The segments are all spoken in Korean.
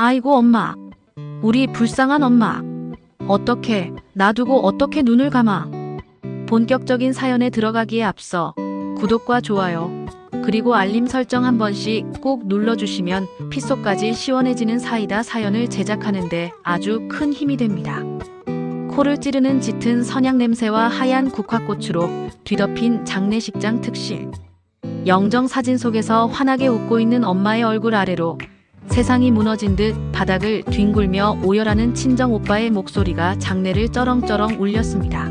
아이고 엄마. 우리 불쌍한 엄마. 어떻게 놔두고 어떻게 눈을 감아. 본격적인 사연에 들어가기에 앞서 구독과 좋아요 그리고 알림 설정 한 번씩 꼭 눌러주시면 핏속까지 시원해지는 사이다 사연을 제작하는데 아주 큰 힘이 됩니다. 코를 찌르는 짙은 선향 냄새와 하얀 국화꽃으로 뒤덮인 장례식장 특실. 영정 사진 속에서 환하게 웃고 있는 엄마의 얼굴 아래로 세상이 무너진 듯 바닥을 뒹굴며 오열하는 친정 오빠의 목소리가 장내를 쩌렁쩌렁 울렸습니다.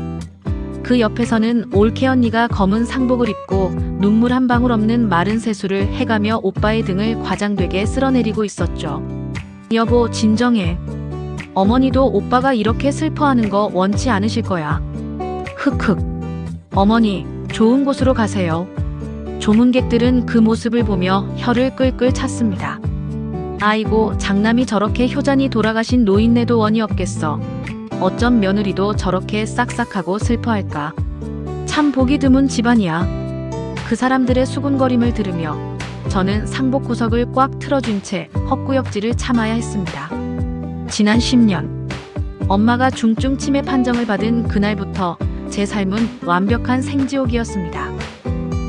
그 옆에서는 올케 언니가 검은 상복을 입고 눈물 한 방울 없는 마른 세수를 해가며 오빠의 등을 과장되게 쓸어내리고 있었죠. 여보, 진정해. 어머니도 오빠가 이렇게 슬퍼하는 거 원치 않으실 거야. 흑흑. 어머니, 좋은 곳으로 가세요. 조문객들은 그 모습을 보며 혀를 끌끌 찼습니다. 아이고, 장남이 저렇게 효자니 돌아가신 노인네도 원이 없겠어. 어쩜 며느리도 저렇게 싹싹하고 슬퍼할까. 참 보기 드문 집안이야. 그 사람들의 수군거림을 들으며 저는 상복 구석을 꽉 틀어준 채 헛구역질을 참아야 했습니다. 지난 10년, 엄마가 중증 치매 판정을 받은 그날부터 제 삶은 완벽한 생지옥이었습니다.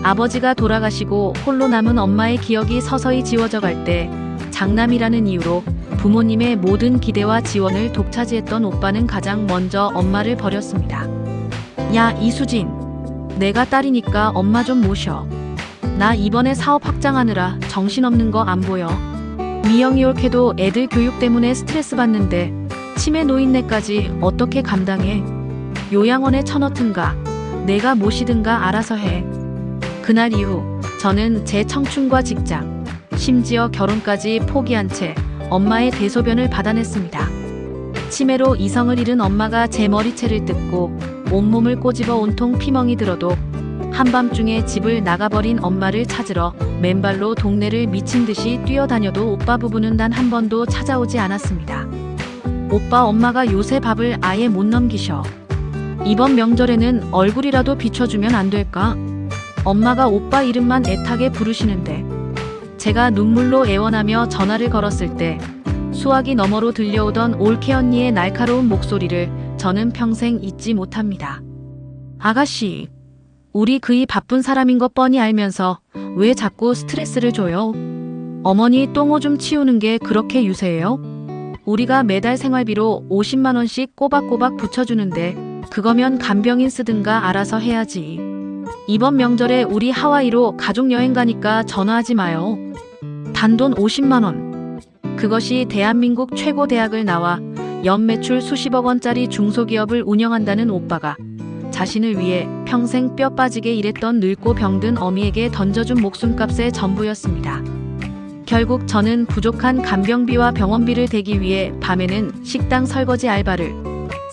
아버지가 돌아가시고 홀로 남은 엄마의 기억이 서서히 지워져 갈 때 장남이라는 이유로 부모님의 모든 기대와 지원을 독차지했던 오빠는 가장 먼저 엄마를 버렸습니다. 야, 이수진. 내가 딸이니까 엄마 좀 모셔. 나 이번에 사업 확장하느라 정신없는 거 안 보여. 미영이 옳게도 애들 교육 때문에 스트레스 받는데 치매 노인네까지 어떻게 감당해. 요양원에 쳐넣든가 내가 모시든가 알아서 해. 그날 이후 저는 제 청춘과 직장, 심지어 결혼까지 포기한 채 엄마의 대소변을 받아냈습니다. 치매로 이성을 잃은 엄마가 제 머리채를 뜯고 온몸을 꼬집어 온통 피멍이 들어도 한밤중에 집을 나가버린 엄마를 찾으러 맨발로 동네를 미친 듯이 뛰어다녀도 오빠 부부는 단 한 번도 찾아오지 않았습니다. 오빠 엄마가 요새 밥을 아예 못 넘기셔. 이번 명절에는 얼굴이라도 비춰주면 안 될까? 엄마가 오빠 이름만 애타게 부르시는데 제가 눈물로 애원하며 전화를 걸었을 때 수화기 너머로 들려오던 올케 언니의 날카로운 목소리를 저는 평생 잊지 못합니다. 아가씨, 우리 그이 바쁜 사람인 것 뻔히 알면서 왜 자꾸 스트레스를 줘요? 어머니 똥오줌 치우는 게 그렇게 유세해요? 우리가 매달 생활비로 50만 원씩 꼬박꼬박 붙여주는데 그거면 간병인 쓰든가 알아서 해야지. 이번 명절에 우리 하와이로 가족여행 가니까 전화하지 마요. 단돈 50만 원. 그것이 대한민국 최고 대학을 나와 연매출 수십억 원짜리 중소기업을 운영한다는 오빠가 자신을 위해 평생 뼈 빠지게 일했던 늙고 병든 어미에게 던져준 목숨값의 전부였습니다. 결국 저는 부족한 간병비와 병원비를 대기 위해 밤에는 식당 설거지 알바를,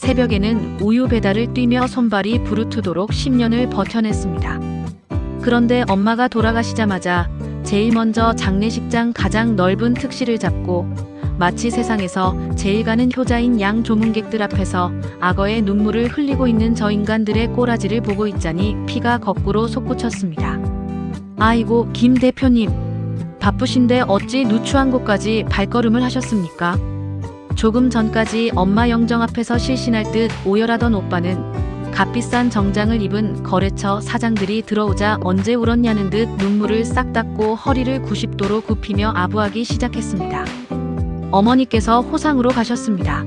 새벽에는 우유 배달을 뛰며 손발이 부르트도록 10년을 버텨냈습니다. 그런데 엄마가 돌아가시자마자 제일 먼저 장례식장 가장 넓은 특실을 잡고 마치 세상에서 제일 가는 효자인 양 조문객들 앞에서 악어의 눈물을 흘리고 있는 저 인간들의 꼬라지를 보고 있자니 피가 거꾸로 솟구쳤습니다. 아이고, 김 대표님. 바쁘신데 어찌 누추한 곳까지 발걸음을 하셨습니까? 조금 전까지 엄마 영정 앞에서 실신할 듯 오열하던 오빠는 값비싼 정장을 입은 거래처 사장들이 들어오자 언제 울었냐는 듯 눈물을 싹 닦고 허리를 90도로 굽히며 아부하기 시작했습니다. 어머니께서 호상으로 가셨습니다.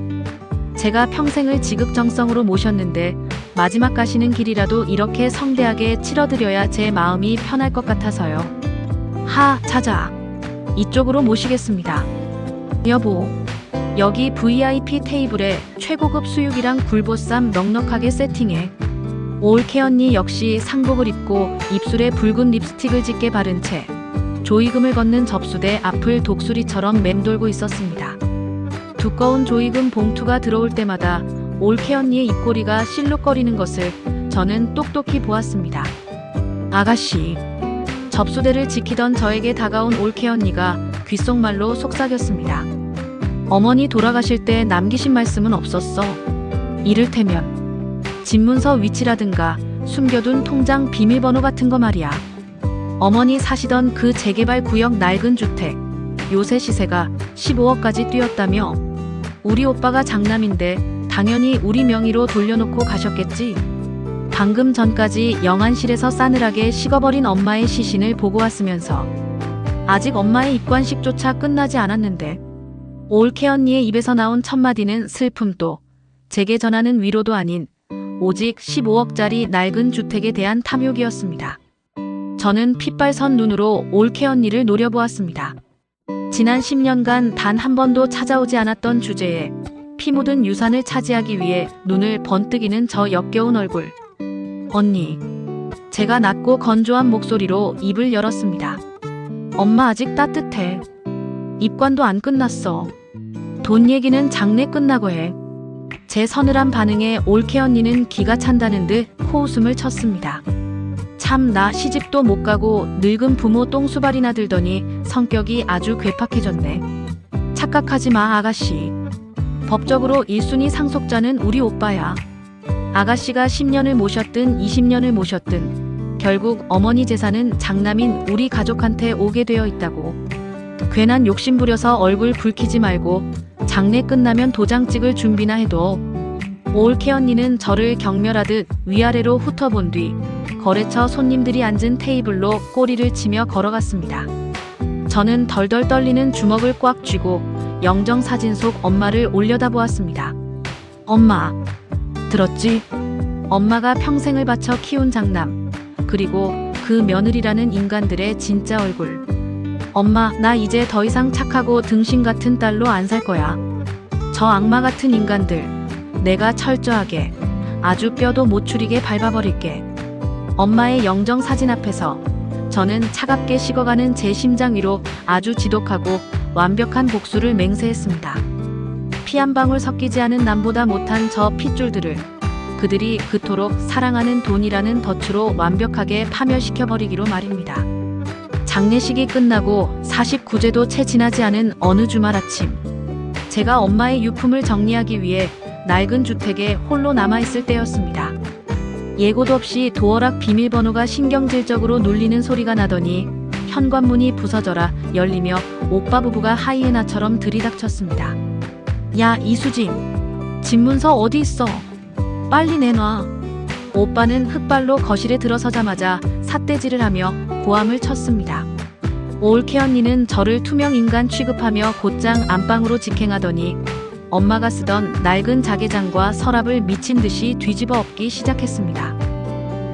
제가 평생을 지극정성으로 모셨는데 마지막 가시는 길이라도 이렇게 성대하게 치러드려야 제 마음이 편할 것 같아서요. 하, 자자. 이쪽으로 모시겠습니다. 여보. 여기 VIP 테이블에 최고급 수육이랑 굴보쌈 넉넉하게 세팅해. 올케 언니 역시 상복을 입고 입술에 붉은 립스틱을 짙게 바른 채 조이금을 걷는 접수대 앞을 독수리처럼 맴돌고 있었습니다. 두꺼운 조이금 봉투가 들어올 때마다 올케 언니의 입꼬리가 실룩거리는 것을 저는 똑똑히 보았습니다. 아가씨. 접수대를 지키던 저에게 다가온 올케 언니가 귓속말로 속삭였습니다. 어머니 돌아가실 때 남기신 말씀은 없었어. 이를테면 집문서 위치라든가 숨겨둔 통장 비밀번호 같은 거 말이야. 어머니 사시던 그 재개발 구역 낡은 주택, 요새 시세가 15억까지 뛰었다며. 우리 오빠가 장남인데 당연히 우리 명의로 돌려놓고 가셨겠지. 방금 전까지 영안실에서 싸늘하게 식어버린 엄마의 시신을 보고 왔으면서 아직 엄마의 입관식조차 끝나지 않았는데 올케 언니의 입에서 나온 첫마디는 슬픔도 제게 전하는 위로도 아닌 오직 15억짜리 낡은 주택에 대한 탐욕이었습니다. 저는 핏발선 눈으로 올케 언니를 노려보았습니다. 지난 10년간 단 한 번도 찾아오지 않았던 주제에 피 묻은 유산을 차지하기 위해 눈을 번뜩이는 저 역겨운 얼굴. 언니. 제가 낮고 건조한 목소리로 입을 열었습니다. 엄마 아직 따뜻해. 입관도 안 끝났어. 돈 얘기는 장래 끝나고 해. 제 서늘한 반응에 올케 언니는 기가 찬다는 듯 코웃음을 쳤습니다. 참, 나 시집도 못 가고 늙은 부모 똥수발이나 들더니 성격이 아주 괴팍해졌네. 착각하지 마, 아가씨. 법적으로 1순위 상속자는 우리 오빠야. 아가씨가 10년을 모셨든 20년을 모셨든 결국 어머니 재산은 장남인 우리 가족한테 오게 되어 있다고. 괜한 욕심 부려서 얼굴 붉히지 말고 장례 끝나면 도장 찍을 준비나 해둬. 올케 언니는 저를 경멸하듯 위아래로 훑어본 뒤 거래처 손님들이 앉은 테이블로 꼬리를 치며 걸어갔습니다. 저는 덜덜 떨리는 주먹을 꽉 쥐고 영정사진 속 엄마를 올려다보았습니다. 엄마, 들었지? 엄마가 평생을 바쳐 키운 장남, 그리고 그 며느리라는 인간들의 진짜 얼굴. 엄마, 나 이제 더 이상 착하고 등신 같은 딸로 안 살 거야. 저 악마 같은 인간들, 내가 철저하게, 아주 뼈도 못 추리게 밟아버릴게. 엄마의 영정사진 앞에서 저는 차갑게 식어가는 제 심장 위로 아주 지독하고 완벽한 복수를 맹세했습니다. 피 한 방울 섞이지 않은 남보다 못한 저 핏줄들을 그들이 그토록 사랑하는 돈이라는 덫으로 완벽하게 파멸시켜버리기로 말입니다. 장례식이 끝나고 49제도 채 지나지 않은 어느 주말 아침, 제가 엄마의 유품을 정리하기 위해 낡은 주택에 홀로 남아있을 때였습니다. 예고도 없이 도어락 비밀번호가 신경질적으로 눌리는 소리가 나더니 현관문이 부서져라 열리며 오빠 부부가 하이에나처럼 들이닥쳤습니다. 야, 이수진, 집문서 어디 있어? 빨리 내놔. 오빠는 흑발로 거실에 들어서자마자 삿대질을 하며 고함을 쳤습니다. 올케 언니는 저를 투명 인간 취급하며 곧장 안방으로 직행하더니 엄마가 쓰던 낡은 자개장과 서랍을 미친 듯이 뒤집어 엎기 시작했습니다.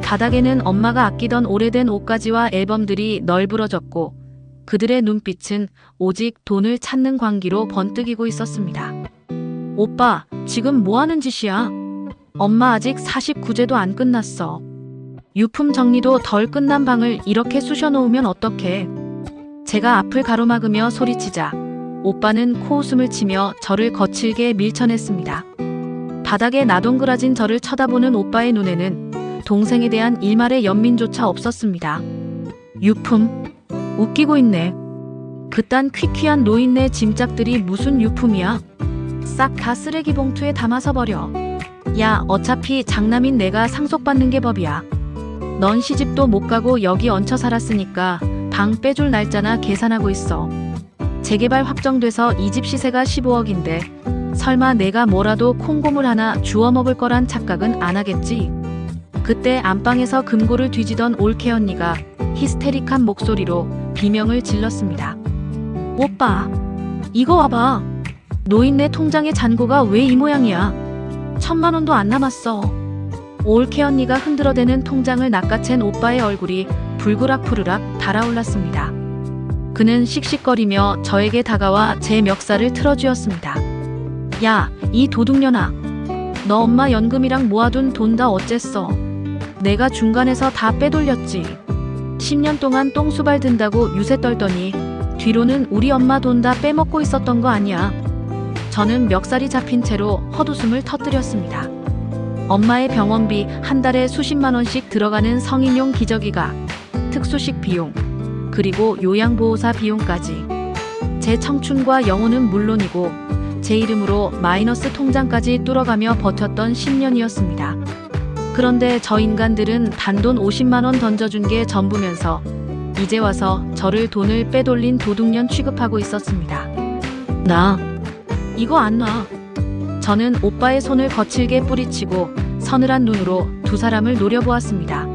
바닥에는 엄마가 아끼던 오래된 옷가지와 앨범들이 널브러졌고 그들의 눈빛은 오직 돈을 찾는 광기로 번뜩이고 있었습니다. 오빠, 지금 뭐 하는 짓이야? 엄마 아직 49제도 안 끝났어. 유품 정리도 덜 끝난 방을 이렇게 쑤셔놓으면 어떡해. 제가 앞을 가로막으며 소리치자 오빠는 코웃음을 치며 저를 거칠게 밀쳐냈습니다. 바닥에 나동그라진 저를 쳐다보는 오빠의 눈에는 동생에 대한 일말의 연민조차 없었습니다. 유품? 웃기고 있네. 그딴 퀴퀴한 노인네 짐짝들이 무슨 유품이야? 싹 다 쓰레기 봉투에 담아서 버려. 야, 어차피 장남인 내가 상속받는 게 법이야. 넌 시집도 못 가고 여기 얹혀 살았으니까 방 빼줄 날짜나 계산하고 있어. 재개발 확정돼서 이 집 시세가 15억인데 설마 내가 뭐라도 콩고물 하나 주워 먹을 거란 착각은 안 하겠지? 그때 안방에서 금고를 뒤지던 올케 언니가 히스테릭한 목소리로 비명을 질렀습니다. 오빠, 이거 와봐. 노인네 통장의 잔고가 왜 이 모양이야? 1000만 원도 안 남았어. 올케 언니가 흔들어대는 통장을 낚아챈 오빠의 얼굴이 불그락푸르락 달아올랐습니다. 그는 씩씩거리며 저에게 다가와 제 멱살을 틀어쥐었습니다. 야, 이 도둑년아. 너 엄마 연금이랑 모아둔 돈 다 어쨌어? 내가 중간에서 다 빼돌렸지. 10년 동안 똥수발 든다고 유세 떨더니 뒤로는 우리 엄마 돈 다 빼먹고 있었던 거 아니야. 저는 멱살이 잡힌 채로 헛웃음을 터뜨렸습니다. 엄마의 병원비 한 달에 수십만 원씩 들어가는 성인용 기저귀가, 특수식 비용, 그리고 요양보호사 비용까지. 제 청춘과 영혼은 물론이고 제 이름으로 마이너스 통장까지 뚫어가며 버텼던 10년이었습니다. 그런데 저 인간들은 단돈 50만 원 던져준 게 전부면서 이제 와서 저를 돈을 빼돌린 도둑년 취급하고 있었습니다. 나 이거 안 놔. 저는 오빠의 손을 거칠게 뿌리치고 서늘한 눈으로 두 사람을 노려보았습니다.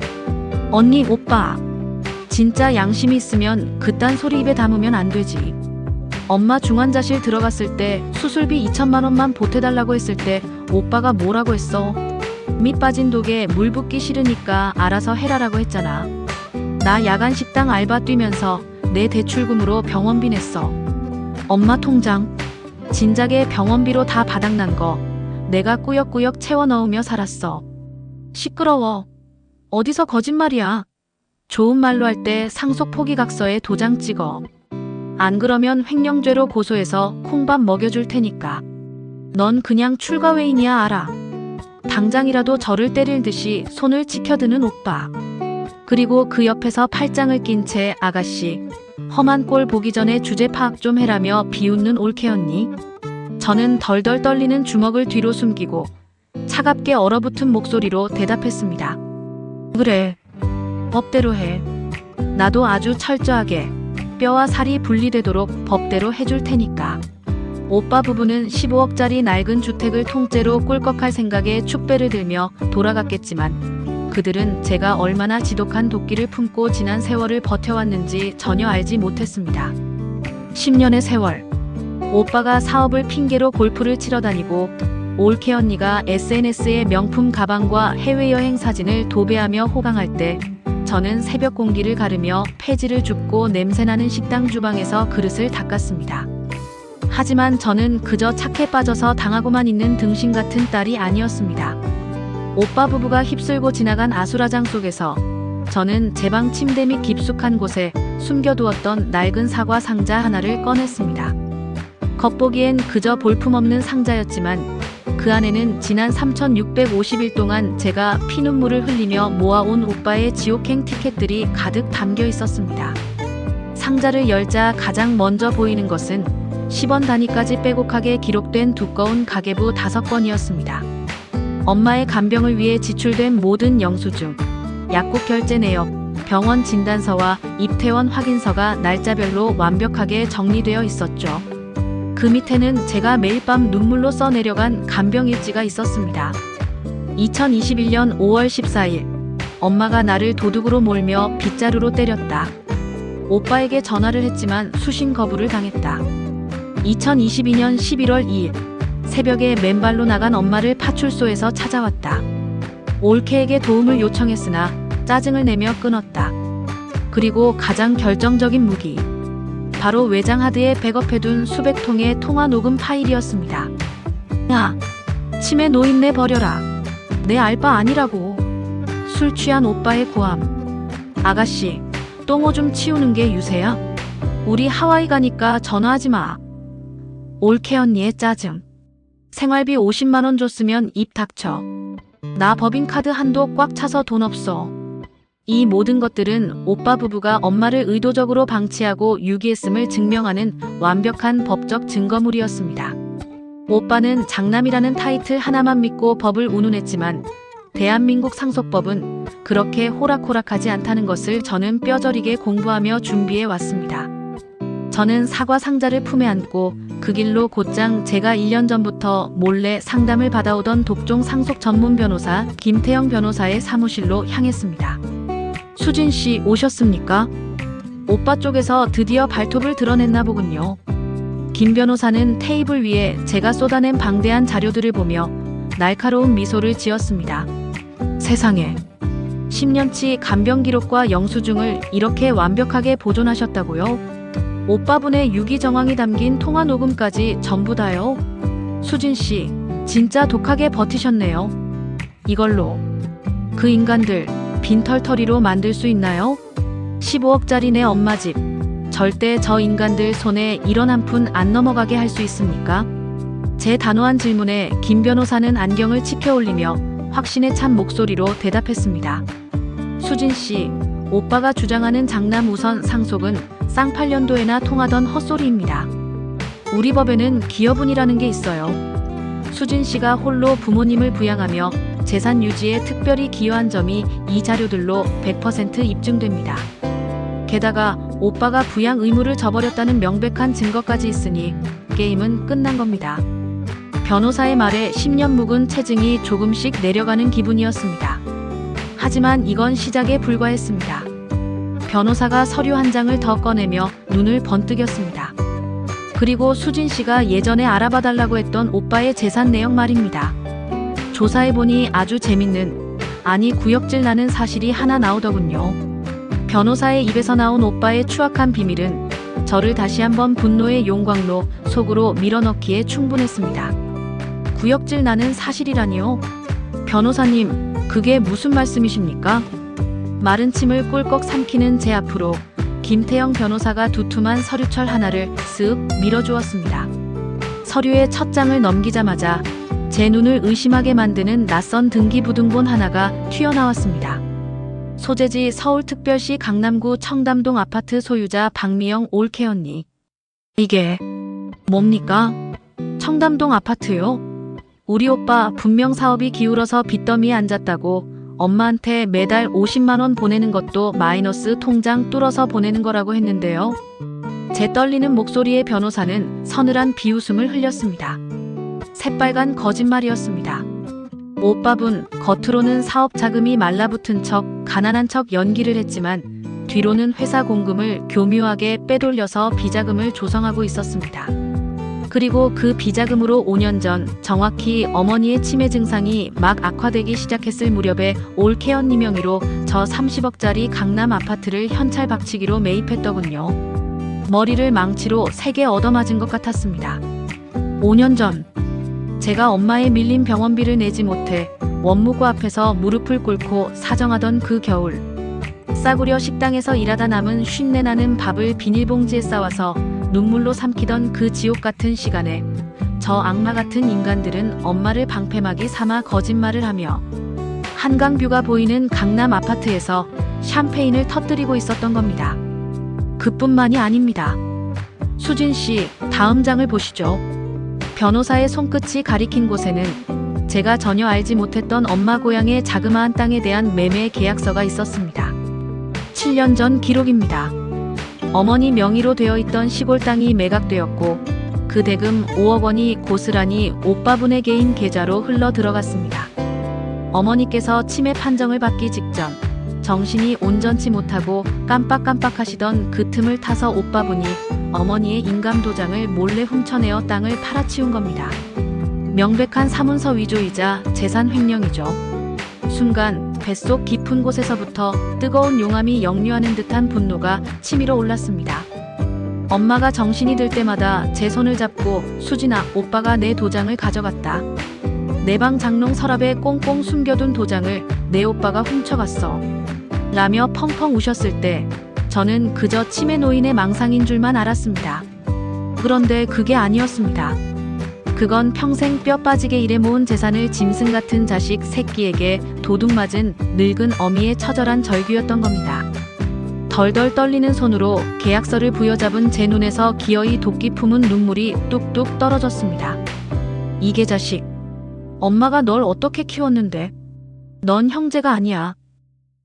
언니, 오빠. 진짜 양심이 있으면 그딴 소리 입에 담으면 안 되지. 엄마 중환자실 들어갔을 때 수술비 2천만 원만 보태달라고 했을 때 오빠가 뭐라고 했어? 밑 빠진 독에 물 붓기 싫으니까 알아서 해라라고 했잖아. 나 야간 식당 알바 뛰면서 내 대출금으로 병원비 냈어. 엄마 통장 진작에 병원비로 다 바닥난 거 내가 꾸역꾸역 채워 넣으며 살았어. 시끄러워. 어디서 거짓말이야. 좋은 말로 할 때 상속 포기각서에 도장 찍어. 안 그러면 횡령죄로 고소해서 콩밥 먹여줄 테니까. 넌 그냥 출가회인이야, 알아. 당장이라도 저를 때릴 듯이 손을 치켜드는 오빠. 그리고 그 옆에서 팔짱을 낀 채 아가씨, 험한 꼴 보기 전에 주제 파악 좀 해라며 비웃는 올케 언니. 저는 덜덜 떨리는 주먹을 뒤로 숨기고 차갑게 얼어붙은 목소리로 대답했습니다. 그래, 법대로 해. 나도 아주 철저하게 뼈와 살이 분리되도록 법대로 해줄 테니까. 오빠 부부는 15억짜리 낡은 주택을 통째로 꿀꺽할 생각에 축배를 들며 돌아갔겠지만 그들은 제가 얼마나 지독한 도끼를 품고 지난 세월을 버텨왔는지 전혀 알지 못했습니다. 10년의 세월. 오빠가 사업을 핑계로 골프를 치러 다니고 올케 언니가 SNS에 명품 가방과 해외여행 사진을 도배하며 호강할 때 저는 새벽 공기를 가르며 폐지를 줍고 냄새나는 식당 주방에서 그릇을 닦았습니다. 하지만 저는 그저 착해 빠져서 당하고만 있는 등신 같은 딸이 아니었습니다. 오빠 부부가 휩쓸고 지나간 아수라장 속에서 저는 제 방 침대 밑 깊숙한 곳에 숨겨두었던 낡은 사과 상자 하나를 꺼냈습니다. 겉보기엔 그저 볼품없는 상자였지만 그 안에는 지난 3,650일 동안 제가 피눈물을 흘리며 모아온 오빠의 지옥행 티켓들이 가득 담겨 있었습니다. 상자를 열자 가장 먼저 보이는 것은 10원 단위까지 빼곡하게 기록된 두꺼운 가계부 5건이었습니다. 엄마의 간병을 위해 지출된 모든 영수증, 약국 결제 내역, 병원 진단서와 입퇴원 확인서가 날짜별로 완벽하게 정리되어 있었죠. 그 밑에는 제가 매일 밤 눈물로 써내려간 간병일지가 있었습니다. 2021년 5월 14일, 엄마가 나를 도둑으로 몰며 빗자루로 때렸다. 오빠에게 전화를 했지만 수신 거부를 당했다. 2022년 11월 2일, 새벽에 맨발로 나간 엄마를 파출소에서 찾아왔다. 올케에게 도움을 요청했으나 짜증을 내며 끊었다. 그리고 가장 결정적인 무기, 바로 외장 하드에 백업해둔 수백 통의 통화 녹음 파일이었습니다. 야, 치매 노인네 버려라. 내 알바 아니라고. 술 취한 오빠의 고함. 아가씨, 똥오줌 치우는 게 유세야? 우리 하와이 가니까 전화하지 마. 올케 언니의 짜증. 생활비 50만 원 줬으면 입 닥쳐. 나 법인카드 한도 꽉 차서 돈 없어. 이 모든 것들은 오빠 부부가 엄마를 의도적으로 방치하고 유기했음을 증명하는 완벽한 법적 증거물이었습니다. 오빠는 장남이라는 타이틀 하나만 믿고 법을 운운했지만 대한민국 상속법은 그렇게 호락호락하지 않다는 것을 저는 뼈저리게 공부하며 준비해 왔습니다. 저는 사과 상자를 품에 안고 그 길로 곧장 제가 1년 전부터 몰래 상담을 받아오던 독종 상속 전문 변호사 김태영 변호사의 사무실로 향했습니다. 수진 씨 오셨습니까? 오빠 쪽에서 드디어 발톱을 드러냈나 보군요. 김 변호사는 테이블 위에 제가 쏟아낸 방대한 자료들을 보며 날카로운 미소를 지었습니다. 세상에, 10년치 간병 기록과 영수증을 이렇게 완벽하게 보존하셨다고요? 오빠분의 유기 정황이 담긴 통화 녹음까지 전부 다요? 수진 씨, 진짜 독하게 버티셨네요. 이걸로 그 인간들 빈털터리로 만들 수 있나요? 15억짜리 내 엄마 집, 절대 저 인간들 손에 1원 한 푼 안 넘어가게 할 수 있습니까? 제 단호한 질문에 김 변호사는 안경을 치켜 올리며 확신에 찬 목소리로 대답했습니다. 수진 씨, 오빠가 주장하는 장남 우선 상속은 쌍팔년도에나 통하던 헛소리입니다. 우리 법에는 기여분이라는 게 있어요. 수진 씨가 홀로 부모님을 부양하며 재산 유지에 특별히 기여한 점이 이 자료들로 100% 입증됩니다. 게다가 오빠가 부양 의무를 저버렸다는 명백한 증거까지 있으니 게임은 끝난 겁니다. 변호사의 말에 10년 묵은 체증이 조금씩 내려가는 기분이었습니다. 하지만 이건 시작에 불과했습니다. 변호사가 서류 한 장을 더 꺼내며 눈을 번뜩였습니다. 그리고 수진 씨가 예전에 알아봐달라고 했던 오빠의 재산 내역 말입니다. 조사해보니 아주 재밌는, 아니 구역질 나는 사실이 하나 나오더군요. 변호사의 입에서 나온 오빠의 추악한 비밀은 저를 다시 한번 분노의 용광로 속으로 밀어넣기에 충분했습니다. 구역질 나는 사실이라니요? 변호사님, 그게 무슨 말씀이십니까? 마른 침을 꿀꺽 삼키는 제 앞으로 김태영 변호사가 두툼한 서류철 하나를 쓱 밀어주었습니다. 서류의 첫 장을 넘기자마자 제 눈을 의심하게 만드는 낯선 등기부등본 하나가 튀어나왔습니다. 소재지 서울특별시 강남구 청담동 아파트 소유자 박미영 올케언니. 이게 뭡니까? 청담동 아파트요? 우리 오빠 분명 사업이 기울어서 빚더미에 앉았다고 엄마한테 매달 50만 원 보내는 것도 마이너스 통장 뚫어서 보내는 거라고 했는데요. 제 떨리는 목소리에 변호사는 서늘한 비웃음을 흘렸습니다. 새빨간 거짓말이었습니다. 오빠분 겉으로는 사업 자금이 말라붙은 척 가난한 척 연기를 했지만 뒤로는 회사 공금을 교묘하게 빼돌려서 비자금을 조성하고 있었습니다. 그리고 그 비자금으로 5년 전 정확히 어머니의 치매 증상이 막 악화되기 시작했을 무렵에 올케언니 명의로 저 30억짜리 강남 아파트를 현찰 박치기로 매입했더군요. 머리를 망치로 3개 얻어맞은 것 같았습니다. 5년 전 제가 엄마의 밀린 병원비를 내지 못해 원무고 앞에서 무릎을 꿇고 사정하던 그 겨울, 싸구려 식당에서 일하다 남은 쉰내 나는 밥을 비닐봉지에 싸와서 눈물로 삼키던 그 지옥 같은 시간에 저 악마 같은 인간들은 엄마를 방패막이 삼아 거짓말을 하며 한강뷰가 보이는 강남 아파트에서 샴페인을 터뜨리고 있었던 겁니다. 그뿐만이 아닙니다. 수진 씨, 다음 장을 보시죠. 변호사의 손끝이 가리킨 곳에는 제가 전혀 알지 못했던 엄마 고향의 자그마한 땅에 대한 매매 계약서가 있었습니다. 7년 전 기록입니다. 어머니 명의로 되어 있던 시골 땅이 매각되었고 그 대금 5억 원이 고스란히 오빠분의 개인 계좌로 흘러 들어갔습니다. 어머니께서 치매 판정을 받기 직전 정신이 온전치 못하고 깜빡깜빡하시던 그 틈을 타서 오빠분이 어머니의 인감도장을 몰래 훔쳐내어 땅을 팔아치운 겁니다. 명백한 사문서 위조이자 재산 횡령이죠. 순간 뱃속 깊은 곳에서부터 뜨거운 용암이 역류하는 듯한 분노가 치밀어 올랐습니다. 엄마가 정신이 들 때마다 제 손을 잡고 수진아, 오빠가 내 도장을 가져갔다. 내 방 장롱 서랍에 꽁꽁 숨겨둔 도장을 내 오빠가 훔쳐갔어. 라며 펑펑 우셨을 때 저는 그저 치매 노인의 망상인 줄만 알았습니다. 그런데 그게 아니었습니다. 그건 평생 뼈 빠지게 일해 모은 재산을 짐승 같은 자식 새끼에게 도둑맞은 늙은 어미의 처절한 절규였던 겁니다. 덜덜 떨리는 손으로 계약서를 부여잡은 제 눈에서 기어이 도끼 품은 눈물이 뚝뚝 떨어졌습니다. 이게 자식, 엄마가 널 어떻게 키웠는데? 넌 형제가 아니야.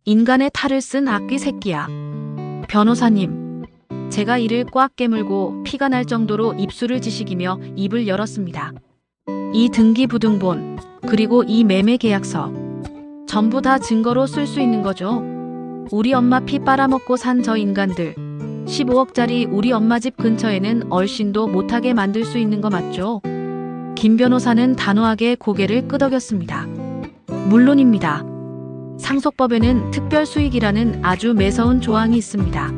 인간의 탈을 쓴 악귀 새끼야. 변호사님, 제가 이를 꽉 깨물고 피가 날 정도로 입술을 지식이며 입을 열었습니다. 이 등기부등본, 그리고 이 매매 계약서, 전부 다 증거로 쓸 수 있는 거죠. 우리 엄마 피 빨아먹고 산 저 인간들, 15억짜리 우리 엄마 집 근처에는 얼씬도 못하게 만들 수 있는 거 맞죠? 김 변호사는 단호하게 고개를 끄덕였습니다. 물론입니다. 상속법에는 특별수익이라는 아주 매서운 조항이 있습니다.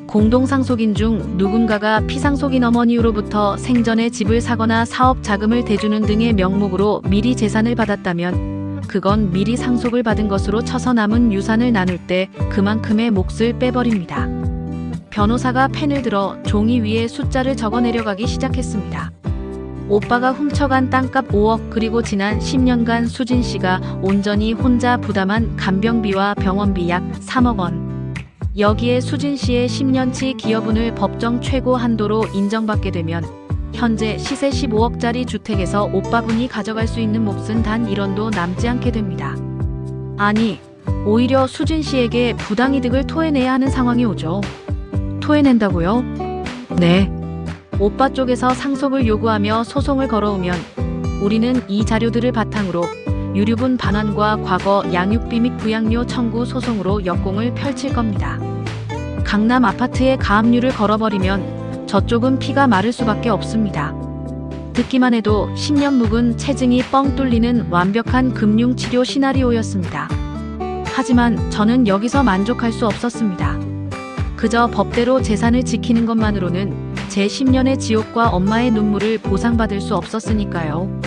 공동상속인 중 누군가가 피상속인 어머니로부터 생전에 집을 사거나 사업 자금을 대주는 등의 명목으로 미리 재산을 받았다면 그건 미리 상속을 받은 것으로 쳐서 남은 유산을 나눌 때 그만큼의 몫을 빼버립니다. 변호사가 펜을 들어 종이 위에 숫자를 적어 내려가기 시작했습니다. 오빠가 훔쳐간 땅값 5억, 그리고 지난 10년간 수진 씨가 온전히 혼자 부담한 간병비와 병원비 약 3억 원. 여기에 수진 씨의 10년치 기여분을 법정 최고 한도로 인정받게 되면 현재 시세 15억짜리 주택에서 오빠분이 가져갈 수 있는 몫은 단 1원도 남지 않게 됩니다. 아니, 오히려 수진 씨에게 부당이득을 토해내야 하는 상황이 오죠. 토해낸다고요? 네. 오빠 쪽에서 상속을 요구하며 소송을 걸어오면 우리는 이 자료들을 바탕으로 유류분 반환과 과거 양육비 및 부양료 청구 소송으로 역공을 펼칠 겁니다. 강남 아파트에 가압류를 걸어버리면 저쪽은 피가 마를 수밖에 없습니다. 듣기만 해도 10년 묵은 체증이 뻥 뚫리는 완벽한 금융치료 시나리오였습니다. 하지만 저는 여기서 만족할 수 없었습니다. 그저 법대로 재산을 지키는 것만으로는 제 10년의 지옥과 엄마의 눈물을 보상받을 수 없었으니까요.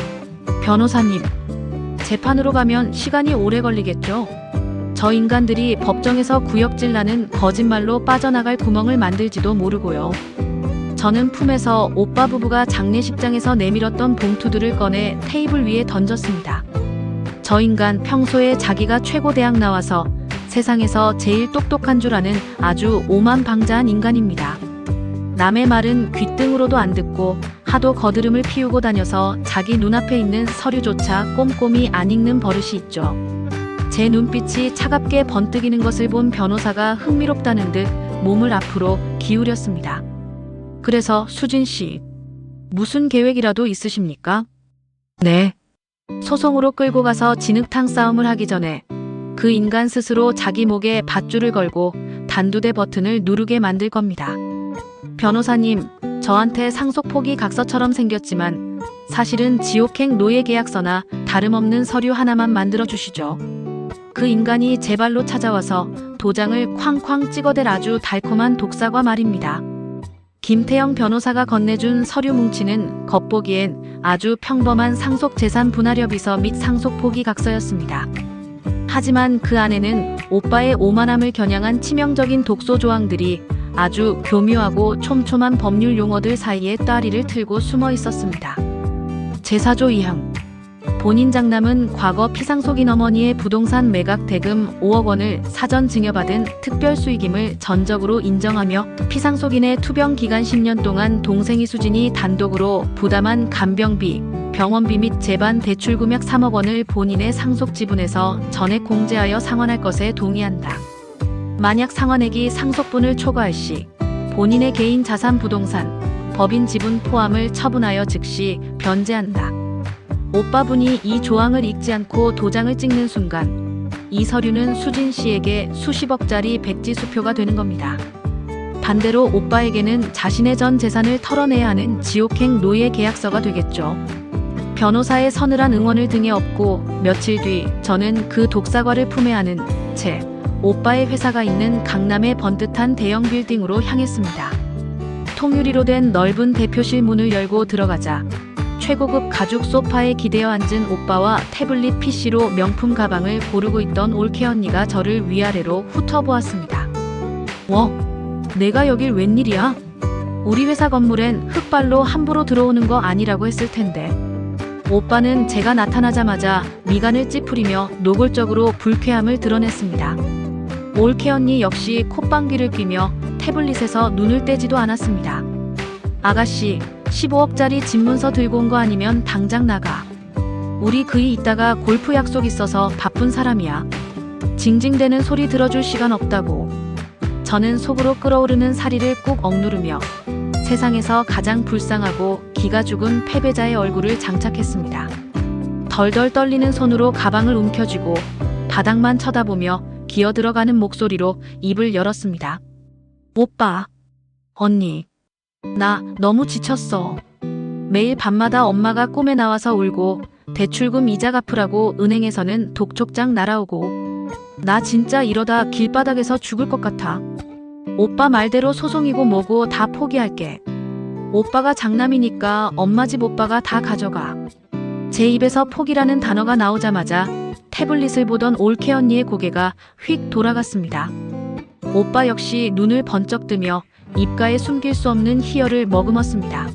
변호사님, 재판으로 가면 시간이 오래 걸리겠죠? 저 인간들이 법정에서 구역질 나는 거짓말로 빠져나갈 구멍을 만들지도 모르고요. 저는 품에서 오빠 부부가 장례식장에서 내밀었던 봉투들을 꺼내 테이블 위에 던졌습니다. 저 인간 평소에 자기가 최고 대학 나와서 세상에서 제일 똑똑한 줄 아는 아주 오만방자한 인간입니다. 남의 말은 귓등으로도 안 듣고 하도 거드름을 피우고 다녀서 자기 눈앞에 있는 서류조차 꼼꼼히 안 읽는 버릇이 있죠. 제 눈빛이 차갑게 번뜩이는 것을 본 변호사가 흥미롭다는 듯 몸을 앞으로 기울였습니다. 그래서 수진 씨, 무슨 계획이라도 있으십니까? 네. 소송으로 끌고 가서 진흙탕 싸움을 하기 전에 그 인간 스스로 자기 목에 밧줄을 걸고 단두대 버튼을 누르게 만들 겁니다. 변호사님, 저한테 상속 포기 각서처럼 생겼지만 사실은 지옥행 노예 계약서나 다름없는 서류 하나만 만들어 주시죠. 그 인간이 제 발로 찾아와서 도장을 쾅쾅 찍어댈 아주 달콤한 독사과 말입니다. 김태영 변호사가 건네준 서류 뭉치는 겉보기엔 아주 평범한 상속 재산 분할협 의서 및 상속 포기 각서였습니다. 하지만 그 안에는 오빠의 오만함을 겨냥한 치명적인 독소 조항들이 아주 교묘하고 촘촘한 법률 용어들 사이에 따리를 틀고 숨어 있었습니다. 제4조 2항. 본인 장남은 과거 피상속인 어머니의 부동산 매각 대금 5억 원을 사전 증여받은 특별수익임을 전적으로 인정하며 피상속인의 투병 기간 10년 동안 동생이 수진이 단독으로 부담한 간병비, 병원비 및 재반 대출 금액 3억 원을 본인의 상속 지분에서 전액 공제하여 상환할 것에 동의한다. 만약 상환액이 상속분을 초과할 시 본인의 개인 자산 부동산, 법인 지분 포함을 처분하여 즉시 변제한다. 오빠분이 이 조항을 읽지 않고 도장을 찍는 순간 이 서류는 수진 씨에게 수십억짜리 백지수표가 되는 겁니다. 반대로 오빠에게는 자신의 전 재산을 털어내야 하는 지옥행 노예 계약서가 되겠죠. 변호사의 서늘한 응원을 등에 업고 며칠 뒤 저는 그 독사과를 품에 안은 채 오빠의 회사가 있는 강남의 번듯한 대형 빌딩으로 향했습니다. 통유리로 된 넓은 대표실 문을 열고 들어가자 최고급 가죽 소파에 기대어 앉은 오빠와 태블릿 PC로 명품 가방을 고르고 있던 올케 언니가 저를 위아래로 훑어보았습니다. 내가 여길 웬일이야? 우리 회사 건물엔 흙발로 함부로 들어오는 거 아니라고 했을 텐데. 오빠는 제가 나타나자마자 미간을 찌푸리며 노골적으로 불쾌함을 드러냈습니다. 올케 언니 역시 콧방귀를 뀌며 태블릿에서 눈을 떼지도 않았습니다. 아가씨, 15억짜리 집문서 들고 온 거 아니면 당장 나가. 우리 그이 있다가 골프 약속 있어서 바쁜 사람이야. 징징대는 소리 들어줄 시간 없다고. 저는 속으로 끓어오르는 사리를 꾹 억누르며 세상에서 가장 불쌍하고 기가 죽은 패배자의 얼굴을 장착했습니다. 덜덜 떨리는 손으로 가방을 움켜쥐고 바닥만 쳐다보며 기어들어가는 목소리로 입을 열었습니다. 오빠, 언니, 나 너무 지쳤어. 매일 밤마다 엄마가 꿈에 나와서 울고 대출금 이자 갚으라고 은행에서는 독촉장 날아오고 나 진짜 이러다 길바닥에서 죽을 것 같아. 오빠 말대로 소송이고 뭐고 다 포기할게. 오빠가 장남이니까 엄마 집 오빠가 다 가져가. 제 입에서 포기라는 단어가 나오자마자 태블릿을 보던 올케 언니의 고개가 휙 돌아갔습니다. 오빠 역시 눈을 번쩍 뜨며 입가에 숨길 수 없는 희열을 머금었습니다.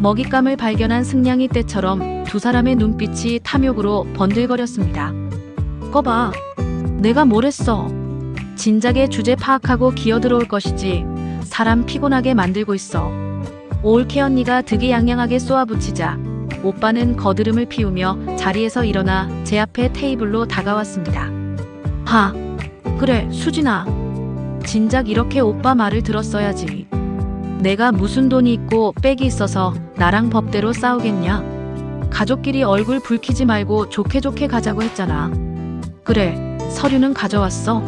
먹잇감을 발견한 승냥이 떼처럼 두 사람의 눈빛이 탐욕으로 번들거렸습니다. 꺼봐. 내가 뭘 했어. 진작에 주제 파악하고 기어들어올 것이지 사람 피곤하게 만들고 있어. 올케 언니가 득이양양하게 쏘아붙이자 오빠는 거드름을 피우며 자리에서 일어나 제 앞에 테이블로 다가왔습니다. 하, 그래, 수진아. 진작 이렇게 오빠 말을 들었어야지. 내가 무슨 돈이 있고 빽이 있어서 나랑 법대로 싸우겠냐? 가족끼리 얼굴 붉히지 말고 좋게 좋게 가자고 했잖아. 그래, 서류는 가져왔어.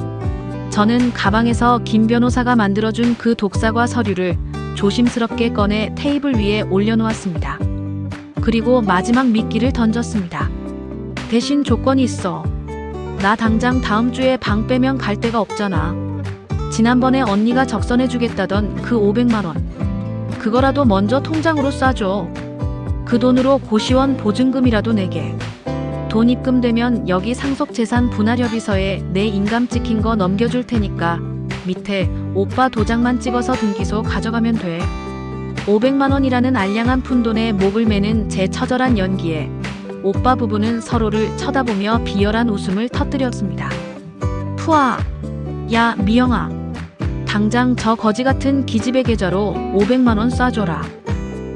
저는 가방에서 김 변호사가 만들어준 그 독사과 서류를 조심스럽게 꺼내 테이블 위에 올려놓았습니다. 그리고 마지막 미끼를 던졌습니다. 대신 조건이 있어. 나 당장 다음 주에 방 빼면 갈 데가 없잖아. 지난번에 언니가 적선해주겠다던 그 500만 원. 그거라도 먼저 통장으로 쏴줘. 그 돈으로 고시원 보증금이라도 내게. 돈 입금되면 여기 상속재산 분할협의서에 내 인감 찍힌 거 넘겨줄 테니까 밑에 오빠 도장만 찍어서 등기소 가져가면 돼. 500만 원이라는 알량한 푼돈에 목을 매는 제 처절한 연기에 오빠 부부는 서로를 쳐다보며 비열한 웃음을 터뜨렸습니다. 푸아, 야 미영아, 당장 저 거지 같은 기집애 계좌로 500만 원 쏴줘라.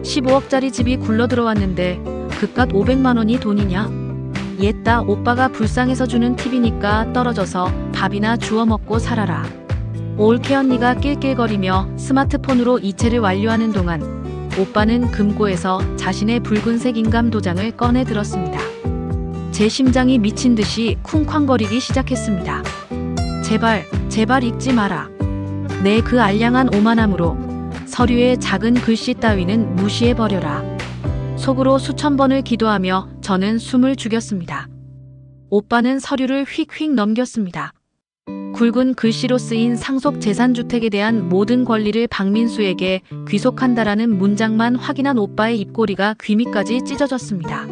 15억짜리 집이 굴러 들어왔는데 그깟 500만 원이 돈이냐? 옛다 오빠가 불쌍해서 주는 팁이니까 떨어져서 밥이나 주워 먹고 살아라. 올케 언니가 낄낄거리며 스마트폰으로 이체를 완료하는 동안 오빠는 금고에서 자신의 붉은색 인감 도장을 꺼내 들었습니다. 제 심장이 미친 듯이 쿵쾅거리기 시작했습니다. 제발, 제발 읽지 마라. 내 그 알량한 오만함으로 서류의 작은 글씨 따위는 무시해버려라. 속으로 수천 번을 기도하며 저는 숨을 죽였습니다. 오빠는 서류를 휙휙 넘겼습니다. 굵은 글씨로 쓰인 상속재산주택에 대한 모든 권리를 박민수에게 귀속한다라는 문장만 확인한 오빠의 입꼬리가 귀밑까지 찢어졌습니다.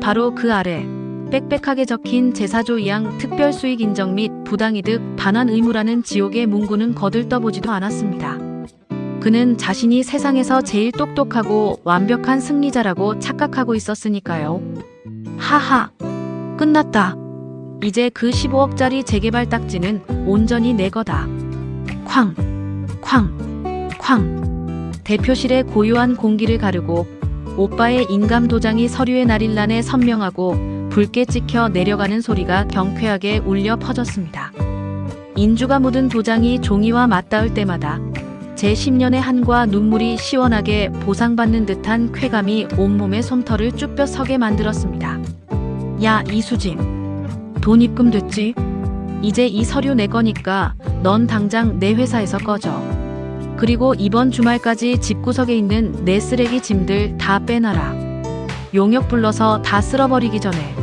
바로 그 아래 빽빽하게 적힌 제사조 이양 특별수익 인정 및 부당이득 반환 의무라는 지옥의 문구는 거들떠보지도 않았습니다. 그는 자신이 세상에서 제일 똑똑하고 완벽한 승리자라고 착각하고 있었으니까요. 하하, 끝났다. 이제 그 15억짜리 재개발 딱지는 온전히 내 거다. 쾅, 쾅, 쾅. 대표실의 고요한 공기를 가르고 오빠의 인감 도장이 서류의 날일란에 선명하고 붉게 찍혀 내려가는 소리가 경쾌하게 울려 퍼졌습니다. 인주가 묻은 도장이 종이와 맞닿을 때마다 제 10년의 한과 눈물이 시원하게 보상받는 듯한 쾌감이 온몸의 솜털을 쭈뼛 서게 만들었습니다. 야 이수진, 돈 입금됐지? 이제 이 서류 내 거니까 넌 당장 내 회사에서 꺼져. 그리고 이번 주말까지 집구석에 있는 내 쓰레기 짐들 다 빼놔라. 용역 불러서 다 쓸어버리기 전에.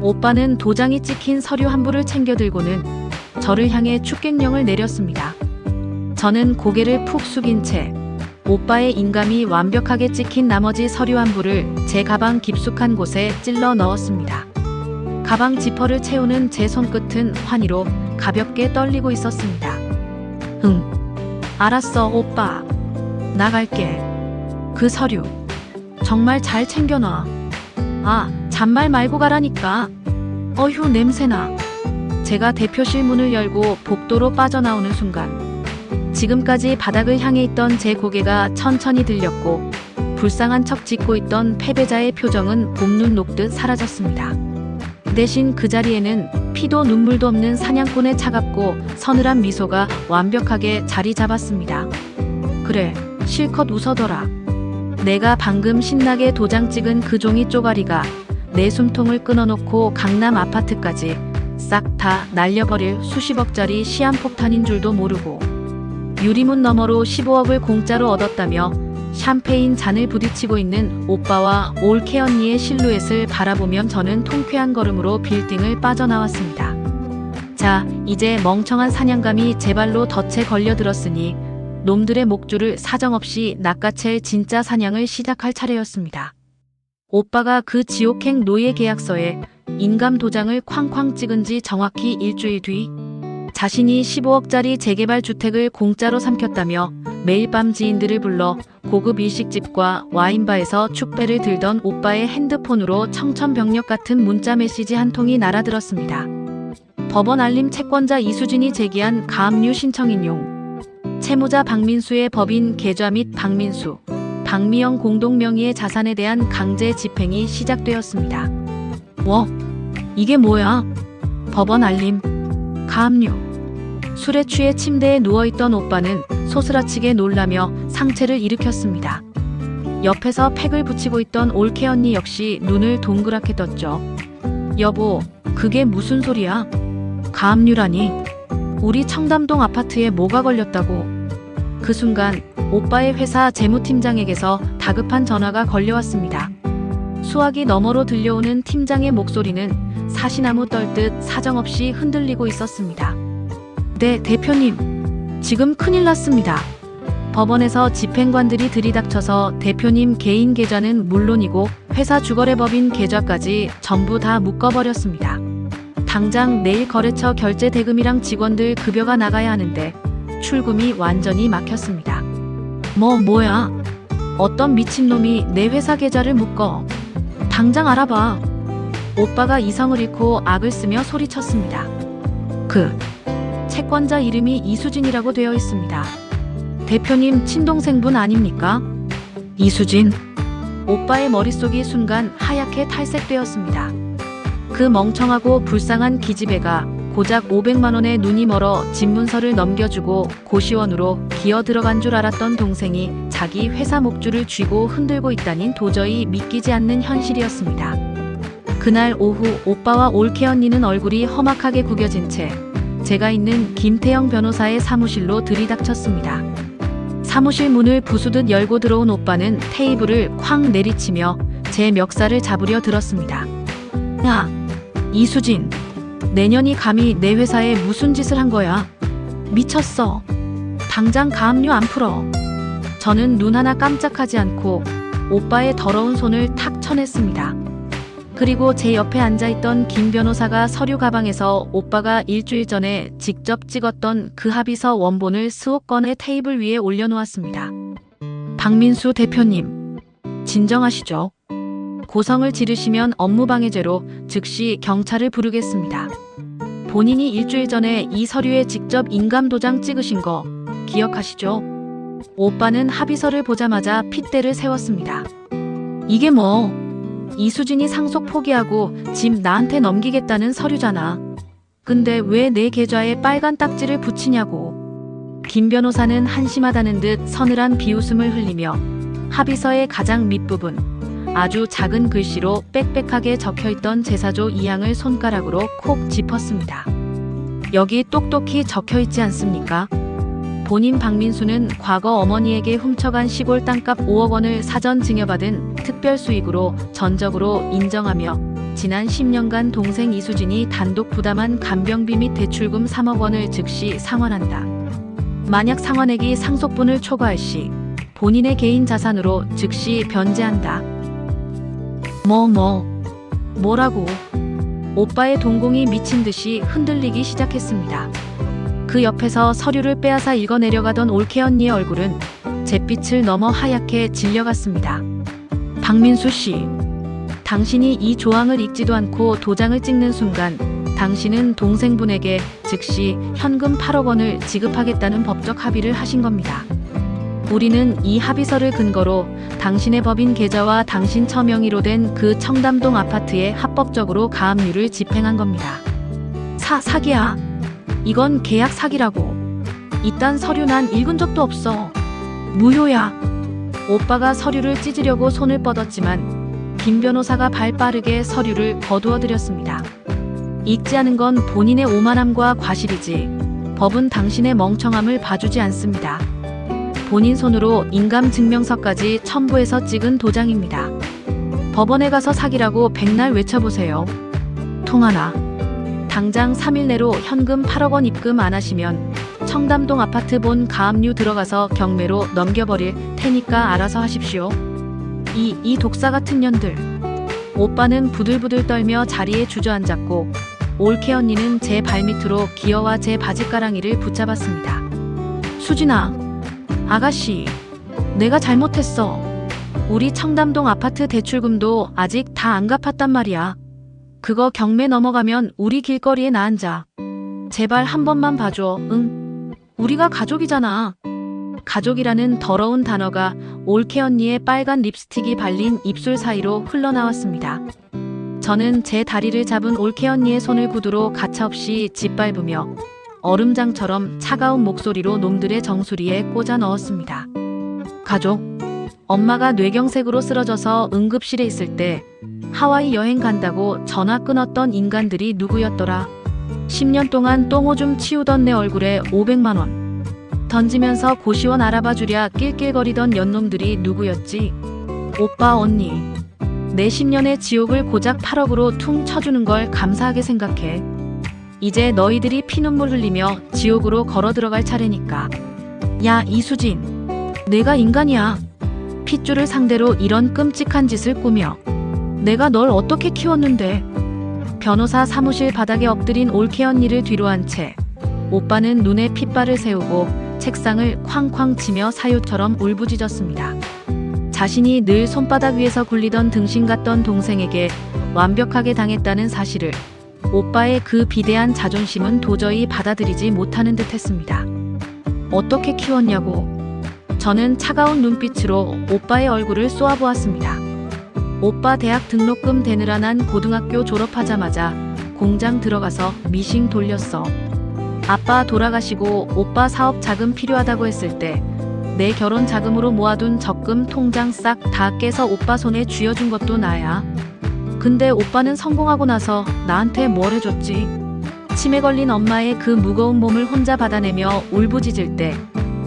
오빠는 도장이 찍힌 서류 한 부를 챙겨 들고는 저를 향해 축객령을 내렸습니다. 저는 고개를 푹 숙인 채 오빠의 인감이 완벽하게 찍힌 나머지 서류 한 부를 제 가방 깊숙한 곳에 찔러 넣었습니다. 가방 지퍼를 채우는 제 손끝은 환희로 가볍게 떨리고 있었습니다. 응, 알았어 오빠. 나갈게. 그 서류 정말 잘 챙겨놔. 아, 잔말 말고 가라니까. 어휴 냄새나. 제가 대표실 문을 열고 복도로 빠져나오는 순간 지금까지 바닥을 향해 있던 제 고개가 천천히 들렸고 불쌍한 척 짓고 있던 패배자의 표정은 봄눈 녹듯 사라졌습니다. 대신 그 자리에는 피도 눈물도 없는 사냥꾼의 차갑고 서늘한 미소가 완벽하게 자리 잡았습니다. 그래, 실컷 웃어둬라. 내가 방금 신나게 도장 찍은 그 종이 쪼가리가 내 숨통을 끊어놓고 강남 아파트까지 싹 다 날려버릴 수십억짜리 시한폭탄인 줄도 모르고 유리문 너머로 15억을 공짜로 얻었다며 샴페인 잔을 부딪히고 있는 오빠와 올케 언니의 실루엣을 바라보면 저는 통쾌한 걸음으로 빌딩을 빠져나왔습니다. 자, 이제 멍청한 사냥감이 제 발로 덫에 걸려들었으니 놈들의 목줄을 사정없이 낚아챌 진짜 사냥을 시작할 차례였습니다. 오빠가 그 지옥행 노예 계약서에 인감 도장을 쾅쾅 찍은 지 정확히 일주일 뒤 자신이 15억짜리 재개발 주택을 공짜로 삼켰다며 매일 밤 지인들을 불러 고급 일식집과 와인바에서 축배를 들던 오빠의 핸드폰으로 청천벽력 같은 문자 메시지 한 통이 날아들었습니다. 법원 알림 채권자 이수진이 제기한 가압류 신청 인용. 채무자 박민수의 법인 계좌 및 박민수, 박미영 공동 명의의 자산에 대한 강제 집행이 시작되었습니다. 이게 뭐야? 법원 알림. 가압류. 술에 취해 침대에 누워있던 오빠는 소스라치게 놀라며 상체를 일으켰습니다. 옆에서 팩을 붙이고 있던 올케 언니 역시 눈을 동그랗게 떴죠. 여보, 그게 무슨 소리야? 가압류라니? 우리 청담동 아파트에 뭐가 걸렸다고? 그 순간 오빠의 회사 재무팀장에게서 다급한 전화가 걸려왔습니다. 수화기 너머로 들려오는 팀장의 목소리는 사시나무 떨듯 사정없이 흔들리고 있었습니다. 네, 대표님. 지금 큰일 났습니다. 법원에서 집행관들이 들이닥쳐서 대표님 개인 계좌는 물론이고 회사 주거래법인 계좌까지 전부 다 묶어버렸습니다. 당장 내일 거래처 결제 대금이랑 직원들 급여가 나가야 하는데 출금이 완전히 막혔습니다. 뭐야? 어떤 미친놈이 내 회사 계좌를 묶어? 당장 알아봐. 오빠가 이성을 잃고 악을 쓰며 소리쳤습니다. 그 채권자 이름이 이수진이라고 되어 있습니다. 대표님 친동생분 아닙니까? 이수진? 오빠의 머릿속이 순간 하얗게 탈색되었습니다. 그 멍청하고 불쌍한 기집애가 고작 500만 원에 눈이 멀어 집문서를 넘겨주고 고시원으로 기어 들어간 줄 알았던 동생이 자기 회사 목줄을 쥐고 흔들고 있다닌 도저히 믿기지 않는 현실이었습니다. 그날 오후 오빠와 올케 언니는 얼굴이 험악하게 구겨진 채 제가 있는 김태영 변호사의 사무실로 들이닥쳤습니다. 사무실 문을 부수듯 열고 들어온 오빠는 테이블을 쾅 내리치며 제 멱살을 잡으려 들었습니다. 야, 이수진. 내년이 감히 내 회사에 무슨 짓을 한 거야? 미쳤어. 당장 가압류 안 풀어. 저는 눈 하나 깜짝하지 않고 오빠의 더러운 손을 탁 쳐냈습니다. 그리고 제 옆에 앉아있던 김 변호사가 서류 가방에서 오빠가 일주일 전에 직접 찍었던 그 합의서 원본을 스옥 꺼내 테이블 위에 올려놓았습니다. 박민수 대표님, 진정하시죠. 고성을 지르시면 업무방해죄로 즉시 경찰을 부르겠습니다. 본인이 일주일 전에 이 서류에 직접 인감도장 찍으신 거 기억하시죠? 오빠는 합의서를 보자마자 핏대를 세웠습니다. 이게 뭐? 이수진이 상속 포기하고 집 나한테 넘기겠다는 서류잖아. 근데 왜 내 계좌에 빨간 딱지를 붙이냐고. 김 변호사는 한심하다는 듯 서늘한 비웃음을 흘리며 합의서의 가장 밑부분, 아주 작은 글씨로 빽빽하게 적혀있던 제사조 2항을 손가락으로 콕 짚었습니다. 여기 똑똑히 적혀있지 않습니까? 본인 박민수는 과거 어머니에게 훔쳐간 시골 땅값 5억 원을 사전 증여받은 특별 수익으로 전적으로 인정하며 지난 10년간 동생 이수진이 단독 부담한 간병비 및 대출금 3억 원을 즉시 상환한다. 만약 상환액이 상속분을 초과할 시 본인의 개인 자산으로 즉시 변제한다. 뭐라고? 오빠의 동공이 미친 듯이 흔들리기 시작했습니다. 그 옆에서 서류를 빼앗아 읽어내려가던 올케 언니의 얼굴은 잿빛을 넘어 하얗게 질려갔습니다. 박민수 씨, 당신이 이 조항을 읽지도 않고 도장을 찍는 순간 당신은 동생분에게 즉시 현금 8억 원을 지급하겠다는 법적 합의를 하신 겁니다. 우리는 이 합의서를 근거로 당신의 법인 계좌와 당신 처명의로 된 그 청담동 아파트에 합법적으로 가압류를 집행한 겁니다. 사기야. 이건 계약 사기라고. 이딴 서류 난 읽은 적도 없어. 무효야. 오빠가 서류를 찢으려고 손을 뻗었지만 김 변호사가 발 빠르게 서류를 거두어들였습니다. 읽지 않은 건 본인의 오만함과 과실이지 법은 당신의 멍청함을 봐주지 않습니다. 본인 손으로 인감증명서까지 첨부해서 찍은 도장입니다. 법원에 가서 사기라고 백날 외쳐보세요. 통하나. 당장 3일 내로 현금 8억 원 입금 안 하시면 청담동 아파트 본 가압류 들어가서 경매로 넘겨버릴 테니까 알아서 하십시오. 이 독사 같은 년들. 오빠는 부들부들 떨며 자리에 주저앉았고 올케 언니는 제 발밑으로 기어와 제 바지가랑이를 붙잡았습니다. 수진아, 아가씨, 내가 잘못했어. 우리 청담동 아파트 대출금도 아직 다 안 갚았단 말이야. 그거 경매 넘어가면 우리 길거리에 나앉아. 제발 한 번만 봐줘. 응? 우리가 가족이잖아. 가족이라는 더러운 단어가 올케 언니의 빨간 립스틱이 발린 입술 사이로 흘러나왔습니다. 저는 제 다리를 잡은 올케 언니의 손을 구두로 가차없이 짓밟으며 얼음장처럼 차가운 목소리로 놈들의 정수리에 꽂아 넣었습니다. 가족, 엄마가 뇌경색으로 쓰러져서 응급실에 있을 때 하와이 여행 간다고 전화 끊었던 인간들이 누구였더라. 10년 동안 똥오줌 치우던 내 얼굴에 500만 원 던지면서 고시원 알아봐 주랴 낄낄거리던 연놈들이 누구였지? 오빠, 언니. 내 10년의 지옥을 고작 8억으로 퉁 쳐주는 걸 감사하게 생각해. 이제 너희들이 피눈물 흘리며 지옥으로 걸어 들어갈 차례니까. 야, 이수진. 내가 인간이야. 핏줄을 상대로 이런 끔찍한 짓을 꾸며. 내가 널 어떻게 키웠는데. 변호사 사무실 바닥에 엎드린 올케 언니를 뒤로 한 채 오빠는 눈에 핏발을 세우고 책상을 쾅쾅 치며 사유처럼 울부짖었습니다. 자신이 늘 손바닥 위에서 굴리던 등신 같던 동생에게 완벽하게 당했다는 사실을 오빠의 그 비대한 자존심은 도저히 받아들이지 못하는 듯 했습니다. 어떻게 키웠냐고. 저는 차가운 눈빛으로 오빠의 얼굴을 쏘아보았습니다. 오빠 대학 등록금 대느라 난 고등학교 졸업하자마자 공장 들어가서 미싱 돌렸어. 아빠 돌아가시고 오빠 사업 자금 필요하다고 했을 때 내 결혼 자금으로 모아둔 적금 통장 싹 다 깨서 오빠 손에 쥐어준 것도 나야. 근데 오빠는 성공하고 나서 나한테 뭘 해줬지? 치매 걸린 엄마의 그 무거운 몸을 혼자 받아내며 울부짖을 때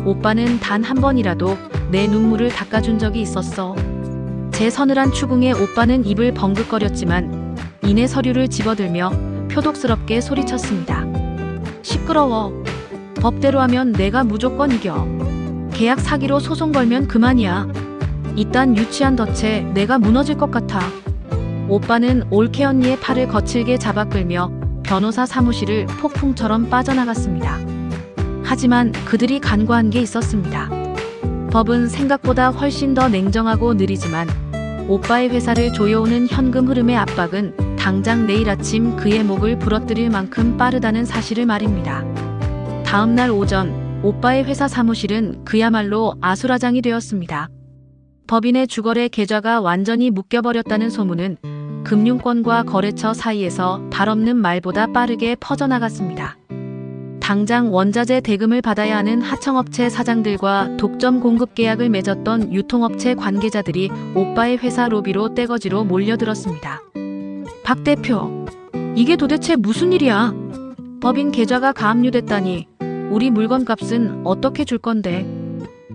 오빠는 단 한 번이라도 내 눈물을 닦아준 적이 있었어. 제 서늘한 추궁에 오빠는 입을 벙긋거렸지만 이내 서류를 집어들며 표독스럽게 소리쳤습니다. 시끄러워. 법대로 하면 내가 무조건 이겨. 계약 사기로 소송 걸면 그만이야. 이딴 유치한 덫에 내가 무너질 것 같아. 오빠는 올케 언니의 팔을 거칠게 잡아 끌며 변호사 사무실을 폭풍처럼 빠져나갔습니다. 하지만 그들이 간과한 게 있었습니다. 법은 생각보다 훨씬 더 냉정하고 느리지만 오빠의 회사를 조여오는 현금 흐름의 압박은 당장 내일 아침 그의 목을 부러뜨릴 만큼 빠르다는 사실을 말입니다. 다음 날 오전 오빠의 회사 사무실은 그야말로 아수라장이 되었습니다. 법인의 주거래 계좌가 완전히 묶여버렸다는 소문은 금융권과 거래처 사이에서 발없는 말보다 빠르게 퍼져나갔습니다. 당장 원자재 대금을 받아야 하는 하청업체 사장들과 독점 공급 계약을 맺었던 유통업체 관계자들이 오빠의 회사 로비로 떼거지로 몰려들었습니다. 박 대표, 이게 도대체 무슨 일이야? 법인 계좌가 가압류됐다니 우리 물건 값은 어떻게 줄 건데?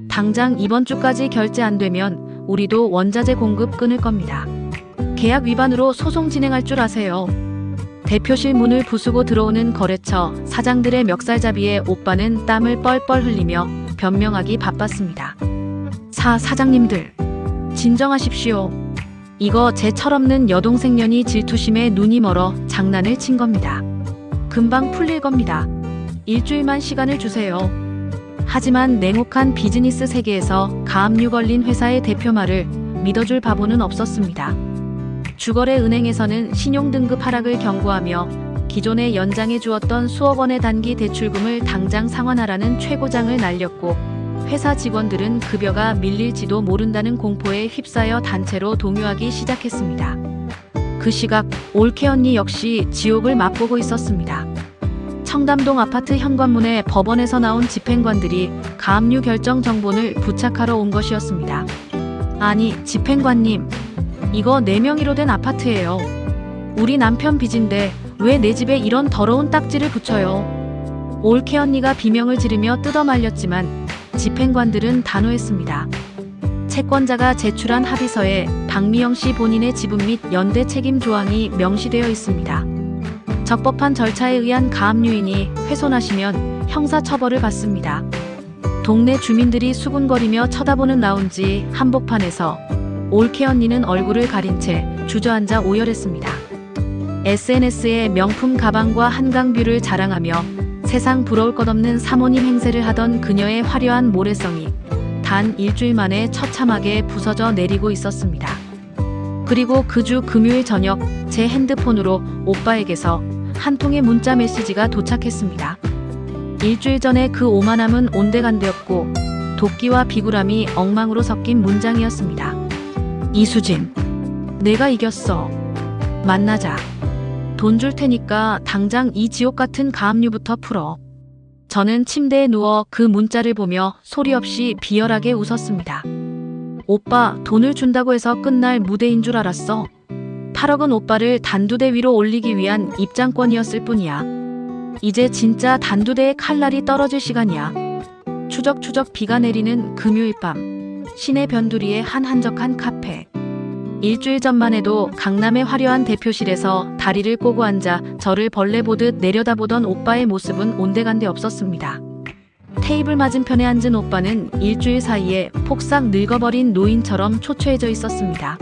당장 이번 주까지 결제 안 되면 우리도 원자재 공급 끊을 겁니다. 계약 위반으로 소송 진행할 줄 아세요? 대표실 문을 부수고 들어오는 거래처 사장들의 멱살잡이에 오빠는 땀을 뻘뻘 흘리며 변명하기 바빴습니다. 사장님들, 진정하십시오. 이거 제 철없는 여동생년이 질투심에 눈이 멀어 장난을 친 겁니다. 금방 풀릴 겁니다. 일주일만 시간을 주세요. 하지만 냉혹한 비즈니스 세계에서 가압류 걸린 회사의 대표 말을 믿어줄 바보는 없었습니다. 주거래 은행에서는 신용등급 하락을 경고하며 기존에 연장해 주었던 수억 원의 단기 대출금을 당장 상환하라는 최고장을 날렸고 회사 직원들은 급여가 밀릴지도 모른다는 공포에 휩싸여 단체로 동요하기 시작했습니다. 그 시각 올케 언니 역시 지옥을 맛보고 있었습니다. 청담동 아파트 현관문에 법원에서 나온 집행관들이 가압류 결정 정본을 부착하러 온 것이었습니다. 아니, 집행관님, 이거 4명이로 된 아파트예요. 우리 남편 빚인데 왜 내 집에 이런 더러운 딱지를 붙여요? 올케 언니가 비명을 지르며 뜯어말렸지만 집행관들은 단호했습니다. 채권자가 제출한 합의서에 박미영 씨 본인의 지분 및 연대 책임 조항이 명시되어 있습니다. 적법한 절차에 의한 가압류인이 훼손하시면 형사처벌을 받습니다. 동네 주민들이 수군거리며 쳐다보는 라운지 한복판에서 올케 언니는 얼굴을 가린 채 주저앉아 오열했습니다. SNS에 명품 가방과 한강뷰를 자랑하며 세상 부러울 것 없는 사모님 행세를 하던 그녀의 화려한 모래성이 단 일주일 만에 처참하게 부서져 내리고 있었습니다. 그리고 그 주 금요일 저녁 제 핸드폰으로 오빠에게서 한 통의 문자 메시지가 도착했습니다. 일주일 전에 그 오만함은 온데간데였고 도끼와 비굴함이 엉망으로 섞인 문장이었습니다. 이수진, 내가 이겼어. 만나자. 돈 줄 테니까 당장 이 지옥 같은 가압류부터 풀어. 저는 침대에 누워 그 문자를 보며 소리 없이 비열하게 웃었습니다. 오빠, 돈을 준다고 해서 끝날 무대인 줄 알았어. 8억은 오빠를 단두대 위로 올리기 위한 입장권이었을 뿐이야. 이제 진짜 단두대의 칼날이 떨어질 시간이야. 추적추적 비가 내리는 금요일 밤, 시내 변두리의 한 한적한 카페. 일주일 전만 해도 강남의 화려한 대표실에서 다리를 꼬고 앉아 저를 벌레 보듯 내려다보던 오빠의 모습은 온데간데 없었습니다. 테이블 맞은편에 앉은 오빠는 일주일 사이에 폭삭 늙어버린 노인처럼 초췌해져 있었습니다.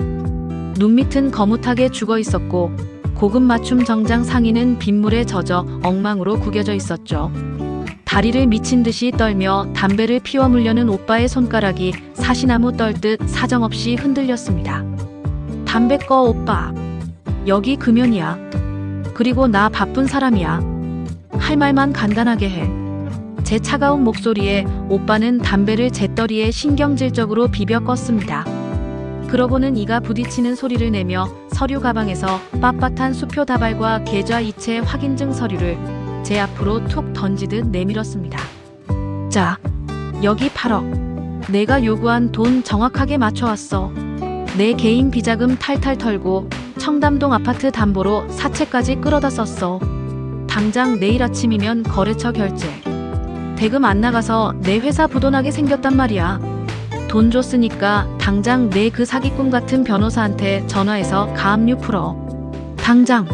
눈 밑은 거뭇하게 죽어 있었고 고급 맞춤 정장 상의는 빗물에 젖어 엉망으로 구겨져 있었죠. 다리를 미친 듯이 떨며 담배를 피워 물려는 오빠의 손가락이 사시나무 떨듯 사정없이 흔들렸습니다. 담배 꺼 오빠. 여기 금연이야. 그리고 나 바쁜 사람이야. 할 말만 간단하게 해. 제 차가운 목소리에 오빠는 담배를 재떨이에 신경질적으로 비벼 껐습니다. 그러고는 이가 부딪히는 소리를 내며 서류 가방에서 빳빳한 수표 다발과 계좌 이체 확인증 서류를 제 앞으로 툭 던지듯 내밀었습니다. 자, 여기 8억. 내가 요구한 돈 정확하게 맞춰왔어. 내 개인 비자금 탈탈 털고 청담동 아파트 담보로 사채까지 끌어다 썼어. 당장 내일 아침이면 거래처 결제. 대금 안 나가서 내 회사 부도나게 생겼단 말이야. 돈 줬으니까 당장 내 그 사기꾼 같은 변호사한테 전화해서 가압류 풀어. 당장.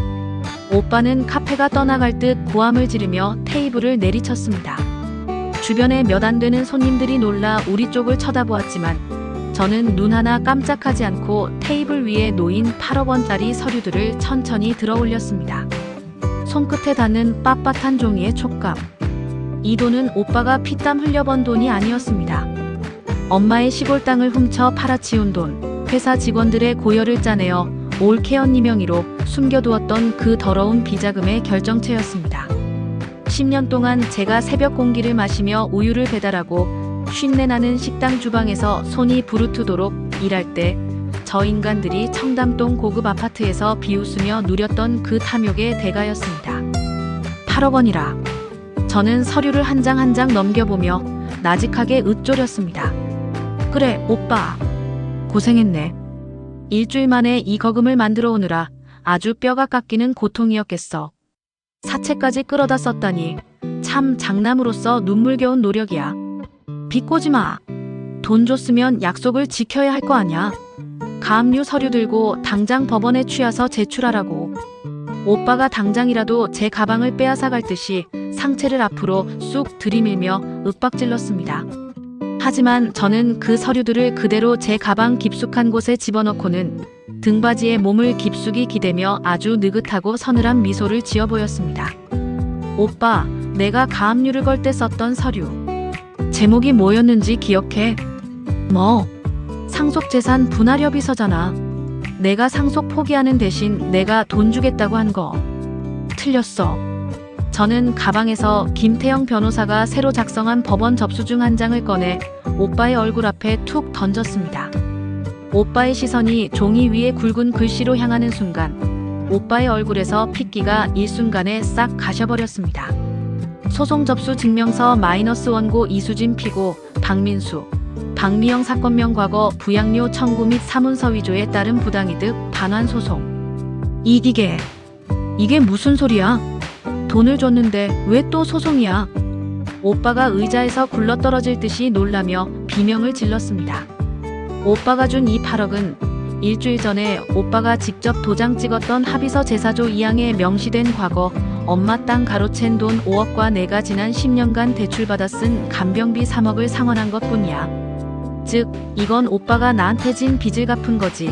오빠는 카페가 떠나갈 듯 고함을 지르며 테이블을 내리쳤습니다. 주변에 몇 안 되는 손님들이 놀라 우리 쪽을 쳐다보았지만 저는 눈 하나 깜짝하지 않고 테이블 위에 놓인 8억 원짜리 서류들을 천천히 들어 올렸습니다. 손끝에 닿는 빳빳한 종이의 촉감. 이 돈은 오빠가 피땀 흘려 번 돈이 아니었습니다. 엄마의 시골 땅을 훔쳐 팔아치운 돈, 회사 직원들의 고열을 짜내어 올케언니 명의로 숨겨두었던 그 더러운 비자금의 결정체였습니다. 10년 동안 제가 새벽 공기를 마시며 우유를 배달하고 쉰내 나는 식당 주방에서 손이 부르트도록 일할 때 저 인간들이 청담동 고급 아파트에서 비웃으며 누렸던 그 탐욕의 대가였습니다. 8억 원이라. 저는 서류를 한 장 한 장 넘겨보며 나직하게 으쪼렸습니다. 그래, 오빠. 고생했네. 일주일 만에 이 거금을 만들어 오느라 아주 뼈가 깎이는 고통이었겠어. 사채까지 끌어다 썼다니 참 장남으로서 눈물겨운 노력이야. 비꼬지 마. 돈 줬으면 약속을 지켜야 할 거 아냐. 가압류 서류 들고 당장 법원에 취하서 제출하라고. 오빠가 당장이라도 제 가방을 빼앗아 갈 듯이 상체를 앞으로 쑥 들이밀며 윽박질렀습니다. 하지만 저는 그 서류들을 그대로 제 가방 깊숙한 곳에 집어넣고는 등받이에 몸을 깊숙이 기대며 아주 느긋하고 서늘한 미소를 지어 보였습니다. 오빠, 내가 가압류를 걸 때 썼던 서류. 제목이 뭐였는지 기억해? 뭐? 상속재산 분할협의서잖아. 내가 상속 포기하는 대신 내가 돈 주겠다고 한 거. 틀렸어. 저는 가방에서 김태형 변호사가 새로 작성한 법원 접수증 한 장을 꺼내 오빠의 얼굴 앞에 툭 던졌습니다. 오빠의 시선이 종이 위에 굵은 글씨로 향하는 순간 오빠의 얼굴에서 핏기가 일순간에 싹 가셔버렸습니다. 소송 접수 증명서 마이너스 원고 이수진 피고 박민수, 박미영 사건명 과거 부양료 청구 및 사문서 위조에 따른 부당이득 반환 소송. 이게 무슨 소리야? 돈을 줬는데 왜 또 소송이야? 오빠가 의자에서 굴러떨어질 듯이 놀라며 비명을 질렀습니다. 오빠가 준 이 8억은 일주일 전에 오빠가 직접 도장 찍었던 합의서 제사조 2항에 명시된 과거 엄마 땅 가로챈 돈 5억과 내가 지난 10년간 대출받아 쓴 간병비 3억을 상환한 것뿐이야. 즉, 이건 오빠가 나한테 진 빚을 갚은 거지.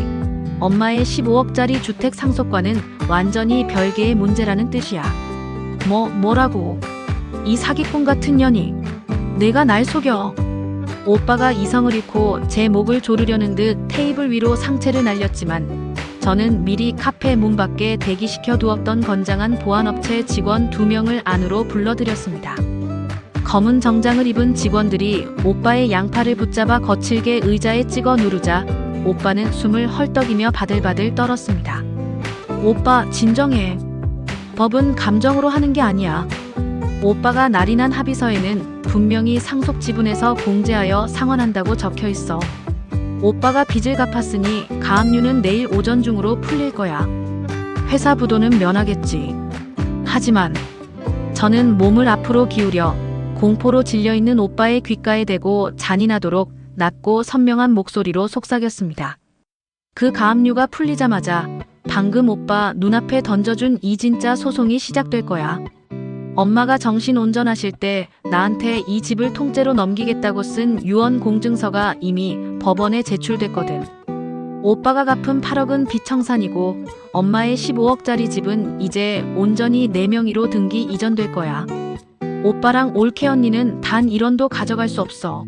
엄마의 15억짜리 주택 상속과는 완전히 별개의 문제라는 뜻이야. 뭐라고? 이 사기꾼 같은 년이 내가 날 속여. 오빠가 이성을 잃고 제 목을 조르려는 듯 테이블 위로 상체를 날렸지만 저는 미리 카페 문 밖에 대기시켜 두었던 건장한 보안업체 직원 2명을 안으로 불러들였습니다. 검은 정장을 입은 직원들이 오빠의 양팔을 붙잡아 거칠게 의자에 찍어 누르자 오빠는 숨을 헐떡이며 바들바들 떨었습니다. 오빠, 진정해. 법은 감정으로 하는 게 아니야. 오빠가 날인한 합의서에는 분명히 상속 지분에서 공제하여 상환한다고 적혀 있어. 오빠가 빚을 갚았으니 가압류는 내일 오전 중으로 풀릴 거야. 회사 부도는 면하겠지. 하지만 저는 몸을 앞으로 기울여 공포로 질려있는 오빠의 귓가에 대고 잔인하도록 낮고 선명한 목소리로 속삭였습니다. 그 가압류가 풀리자마자 방금 오빠 눈앞에 던져준 이 진짜 소송이 시작될 거야. 엄마가 정신 온전하실 때 나한테 이 집을 통째로 넘기겠다고 쓴 유언 공증서가 이미 법원에 제출됐거든. 오빠가 갚은 8억은 빚청산이고 엄마의 15억짜리 집은 이제 온전히 내 명의로 등기 이전될 거야. 오빠랑 올케 언니는 단 1원도 가져갈 수 없어.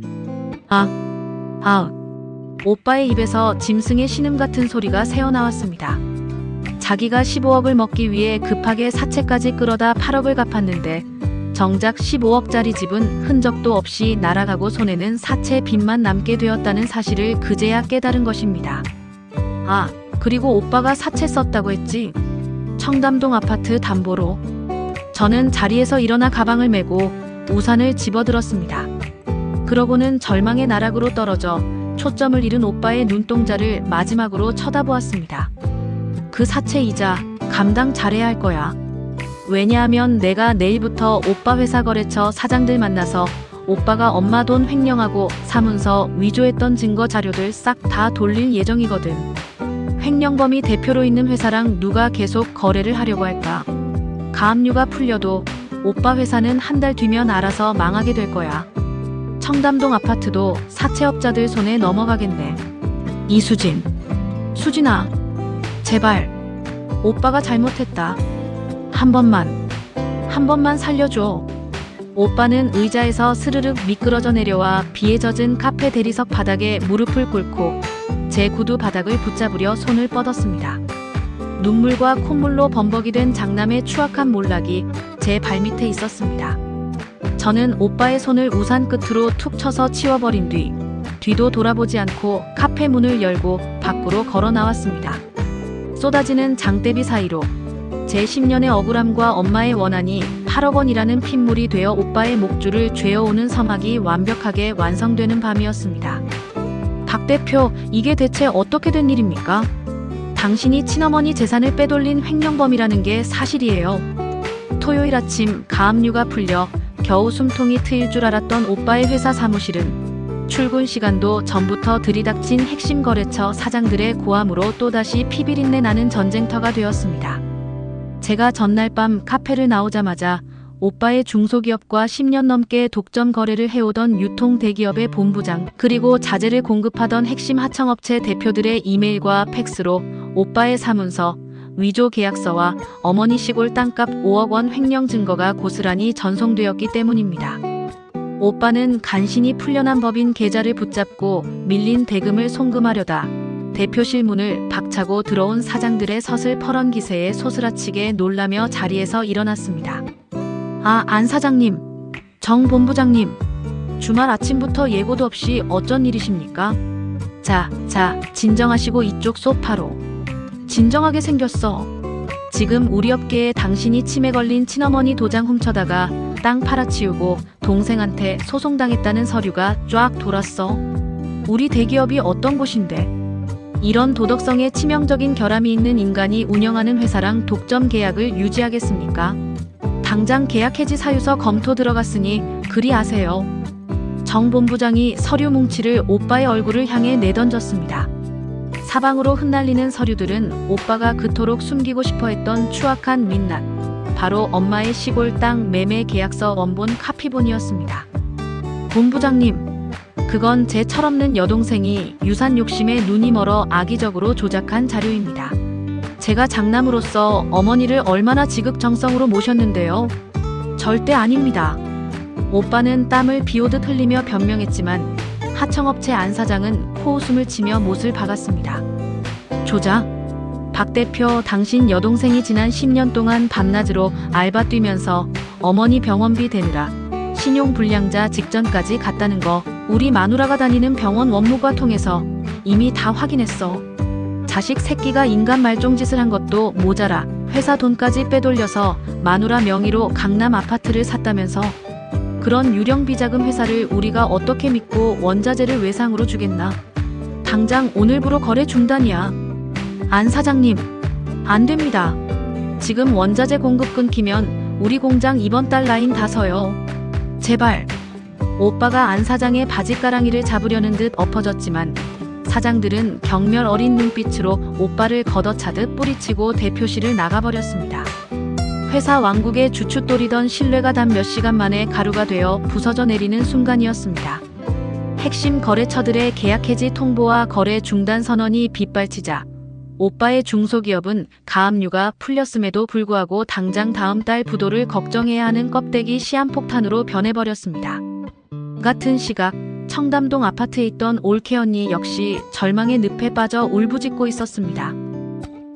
오빠의 입에서 짐승의 신음 같은 소리가 새어나왔습니다. 자기가 15억을 먹기 위해 급하게 사채까지 끌어다 8억을 갚았는데 정작 15억짜리 집은 흔적도 없이 날아가고 손에는 사채 빚만 남게 되었다는 사실을 그제야 깨달은 것입니다. 그리고 오빠가 사채 썼다고 했지. 청담동 아파트 담보로. 저는 자리에서 일어나 가방을 메고 우산을 집어들었습니다. 그러고는 절망의 나락으로 떨어져 초점을 잃은 오빠의 눈동자를 마지막으로 쳐다보았습니다. 그 사채이자 감당 잘해야 할 거야. 왜냐하면 내가 내일부터 오빠 회사 거래처 사장들 만나서 오빠가 엄마 돈 횡령하고 사문서 위조했던 증거 자료들 싹 다 돌릴 예정이거든. 횡령범이 대표로 있는 회사랑 누가 계속 거래를 하려고 할까? 가압류가 풀려도 오빠 회사는 한 달 뒤면 알아서 망하게 될 거야. 청담동 아파트도 사채업자들 손에 넘어가겠네. 이수진. 수진아. 제발. 오빠가 잘못했다. 한 번만 살려줘. 오빠는 의자에서 스르륵 미끄러져 내려와 비에 젖은 카페 대리석 바닥에 무릎을 꿇고 제 구두 바닥을 붙잡으려 손을 뻗었습니다. 눈물과 콧물로 범벅이 된 장남의 추악한 몰락이 제 발밑에 있었습니다. 저는 오빠의 손을 우산 끝으로 툭 쳐서 치워버린 뒤도 돌아보지 않고 카페 문을 열고 밖으로 걸어 나왔습니다. 쏟아지는 장대비 사이로 제 10년의 억울함과 엄마의 원한이 8억 원이라는 핏물이 되어 오빠의 목줄을 죄어오는 서막이 완벽하게 완성되는 밤이었습니다. 박 대표, 이게 대체 어떻게 된 일입니까? 당신이 친어머니 재산을 빼돌린 횡령범이라는 게 사실이에요. 토요일 아침 가압류가 풀려 겨우 숨통이 트일 줄 알았던 오빠의 회사 사무실은 출근 시간도 전부터 들이닥친 핵심 거래처 사장들의 고함으로 또다시 피비린내 나는 전쟁터가 되었습니다. 제가 전날 밤 카페를 나오자마자 오빠의 중소기업과 10년 넘게 독점 거래를 해오던 유통 대기업의 본부장 그리고 자재를 공급하던 핵심 하청업체 대표들의 이메일과 팩스로 오빠의 사문서, 위조 계약서와 어머니 시골 땅값 5억 원 횡령 증거가 고스란히 전송되었기 때문입니다. 오빠는 간신히 풀려난 법인 계좌를 붙잡고 밀린 대금을 송금하려다 대표실 문을 박차고 들어온 사장들의 서슬퍼런 기세에 소스라치게 놀라며 자리에서 일어났습니다. 안 사장님, 정 본부장님, 주말 아침부터 예고도 없이 어쩐 일이십니까? 자, 진정하시고 이쪽 소파로. 진정하게 생겼어. 지금 우리 업계에 당신이 치매 걸린 친어머니 도장 훔쳐다가 땅 팔아치우고 동생한테 소송당했다는 서류가 쫙 돌았어. 우리 대기업이 어떤 곳인데? 이런 도덕성에 치명적인 결함이 있는 인간이 운영하는 회사랑 독점 계약을 유지하겠습니까? 당장 계약 해지 사유서 검토 들어갔으니 그리 아세요. 정 본부장이 서류 뭉치를 오빠의 얼굴을 향해 내던졌습니다. 사방으로 흩날리는 서류들은 오빠가 그토록 숨기고 싶어 했던 추악한 민낯, 바로 엄마의 시골 땅 매매 계약서 원본 카피본이었습니다. 본부장님, 그건 제 철없는 여동생이 유산 욕심에 눈이 멀어 악의적으로 조작한 자료입니다. 제가 장남으로서 어머니를 얼마나 지극정성으로 모셨는데요. 절대 아닙니다. 오빠는 땀을 비오듯 흘리며 변명했지만 하청업체 안 사장은 코웃음을 치며 못을 박았습니다. 조작? 박 대표, 당신 여동생이 지난 10년 동안 밤낮으로 알바 뛰면서 어머니 병원비 대느라 신용불량자 직전까지 갔다는 거 우리 마누라가 다니는 병원 원무과 통해서 이미 다 확인했어. 자식 새끼가 인간 말종짓을 한 것도 모자라 회사 돈까지 빼돌려서 마누라 명의로 강남 아파트를 샀다면서. 그런 유령 비자금 회사를 우리가 어떻게 믿고 원자재를 외상으로 주겠나. 당장 오늘부로 거래 중단이야. 안 사장님, 안 됩니다. 지금 원자재 공급 끊기면 우리 공장 이번 달 라인 다 서요. 제발. 오빠가 안 사장의 바지가랑이를 잡으려는 듯 엎어졌지만 사장들은 경멸 어린 눈빛으로 오빠를 걷어차듯 뿌리치고 대표실을 나가버렸습니다. 회사 왕국의 주춧돌이던 신뢰가 단 몇 시간 만에 가루가 되어 부서져 내리는 순간이었습니다. 핵심 거래처들의 계약 해지 통보와 거래 중단 선언이 빗발치자 오빠의 중소기업은 가압류가 풀렸음에도 불구하고 당장 다음 달 부도를 걱정해야 하는 껍데기 시한폭탄으로 변해버렸습니다. 같은 시각 청담동 아파트에 있던 올케 언니 역시 절망의 늪에 빠져 울부짖고 있었습니다.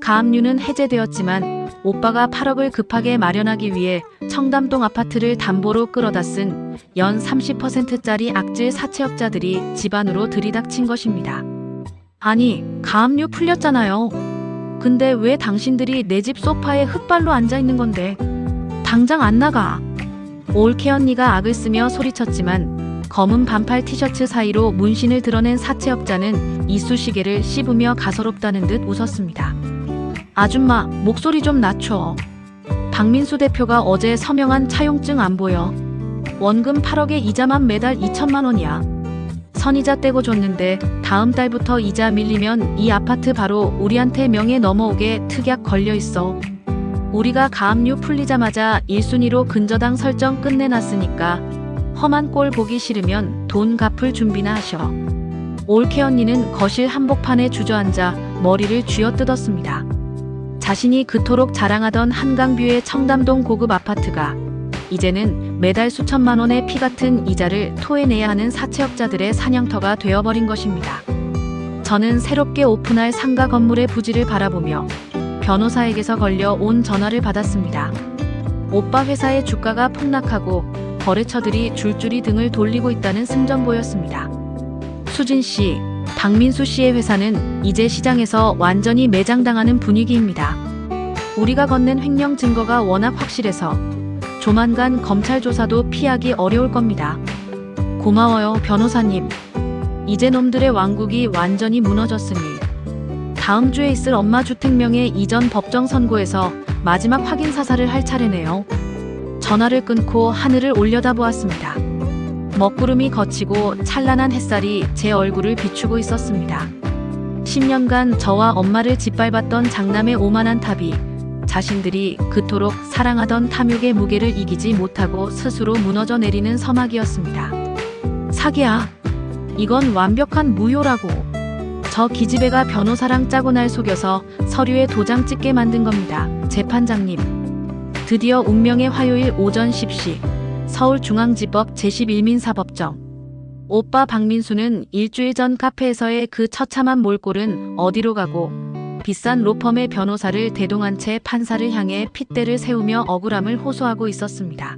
가압류는 해제되었지만 오빠가 8억을 급하게 마련하기 위해 청담동 아파트를 담보로 끌어다 쓴 연 30%짜리 악질 사채업자들이 집안으로 들이닥친 것입니다. 아니, 가압류 풀렸잖아요. 근데 왜 당신들이 내 집 소파에 흙발로 앉아있는 건데? 당장 안 나가. 올케 언니가 악을 쓰며 소리쳤지만 검은 반팔 티셔츠 사이로 문신을 드러낸 사채업자는 이쑤시개를 씹으며 가소롭다는 듯 웃었습니다. 아줌마, 목소리 좀 낮춰. 박민수 대표가 어제 서명한 차용증 안 보여. 원금 8억에 이자만 매달 2천만 원이야. 선이자 떼고 줬는데 다음 달부터 이자 밀리면 이 아파트 바로 우리한테 명예 넘어오게 특약 걸려있어. 우리가 가압류 풀리자마자 1순위로 근저당 설정 끝내놨으니까 험한 꼴 보기 싫으면 돈 갚을 준비나 하셔. 올케 언니는 거실 한복판에 주저앉아 머리를 쥐어뜯었습니다. 자신이 그토록 자랑하던 한강뷰의 청담동 고급 아파트가 이제는 매달 수천만 원의 피같은 이자를 토해내야 하는 사채업자들의 사냥터가 되어버린 것입니다. 저는 새롭게 오픈할 상가 건물의 부지를 바라보며 변호사에게서 걸려온 전화를 받았습니다. 오빠 회사의 주가가 폭락하고 거래처들이 줄줄이 등을 돌리고 있다는 승전보였습니다. 수진 씨, 박민수 씨의 회사는 이제 시장에서 완전히 매장당하는 분위기입니다. 우리가 건넨 횡령 증거가 워낙 확실해서 조만간 검찰 조사도 피하기 어려울 겁니다. 고마워요, 변호사님. 이제 놈들의 왕국이 완전히 무너졌으니 다음 주에 있을 엄마 주택명의 이전 법정 선고에서 마지막 확인 사살을 할 차례네요. 전화를 끊고 하늘을 올려다보았습니다. 먹구름이 걷히고 찬란한 햇살이 제 얼굴을 비추고 있었습니다. 10년간 저와 엄마를 짓밟았던 장남의 오만한 탑이 자신들이 그토록 사랑하던 탐욕의 무게를 이기지 못하고 스스로 무너져 내리는 서막이었습니다. 사기야. 이건 완벽한 무효라고. 저 기집애가 변호사랑 짜고 날 속여서 서류에 도장 찍게 만든 겁니다. 재판장님. 드디어 운명의 화요일 오전 10시 서울중앙지법 제11민사법정. 오빠 박민수는 일주일 전 카페에서의 그 처참한 몰골은 어디로 가고 비싼 로펌의 변호사를 대동한 채 판사를 향해 핏대를 세우며 억울함을 호소하고 있었습니다.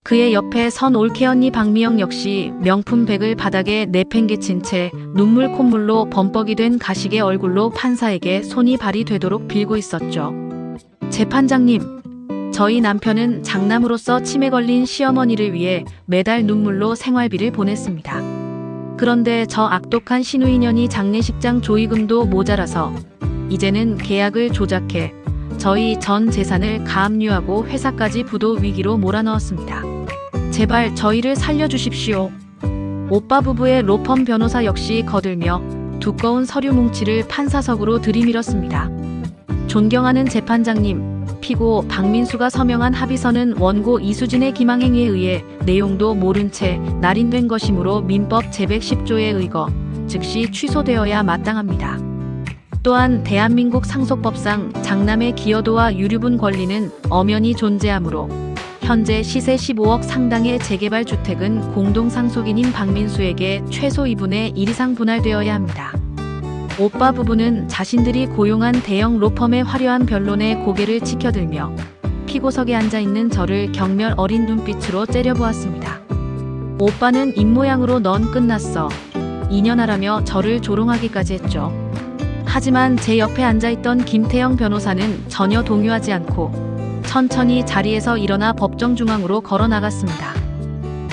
그의 옆에 선 올케 언니 박미영 역시 명품 백을 바닥에 내팽개친 채 눈물 콧물로 범벅이 된 가식의 얼굴로 판사에게 손이 발이 되도록 빌고 있었죠. 재판장님, 저희 남편은 장남으로서 치매 걸린 시어머니를 위해 매달 눈물로 생활비를 보냈습니다. 그런데 저 악독한 신우인연이 장례식장 조의금도 모자라서 이제는 계약을 조작해 저희 전 재산을 가압류하고 회사까지 부도 위기로 몰아넣었습니다. 제발 저희를 살려주십시오. 오빠 부부의 로펌 변호사 역시 거들며 두꺼운 서류 뭉치를 판사석으로 들이밀었습니다. 존경하는 재판장님, 피고 박민수가 서명한 합의서는 원고 이수진의 기망행위에 의해 내용도 모른 채 날인된 것이므로 민법 제110조에 의거 즉시 취소되어야 마땅합니다. 또한 대한민국 상속법상 장남의 기여도와 유류분 권리는 엄연히 존재하므로 현재 시세 15억 상당의 재개발 주택은 공동상속인인 박민수에게 최소 2분의 1 이상 분할되어야 합니다. 오빠 부부는 자신들이 고용한 대형 로펌의 화려한 변론에 고개를 치켜들며 피고석에 앉아있는 저를 경멸 어린 눈빛으로 째려보았습니다. 오빠는 입모양으로 넌 끝났어. 2년 하라며 저를 조롱하기까지 했죠. 하지만 제 옆에 앉아있던 김태영 변호사는 전혀 동요하지 않고 천천히 자리에서 일어나 법정 중앙으로 걸어 나갔습니다.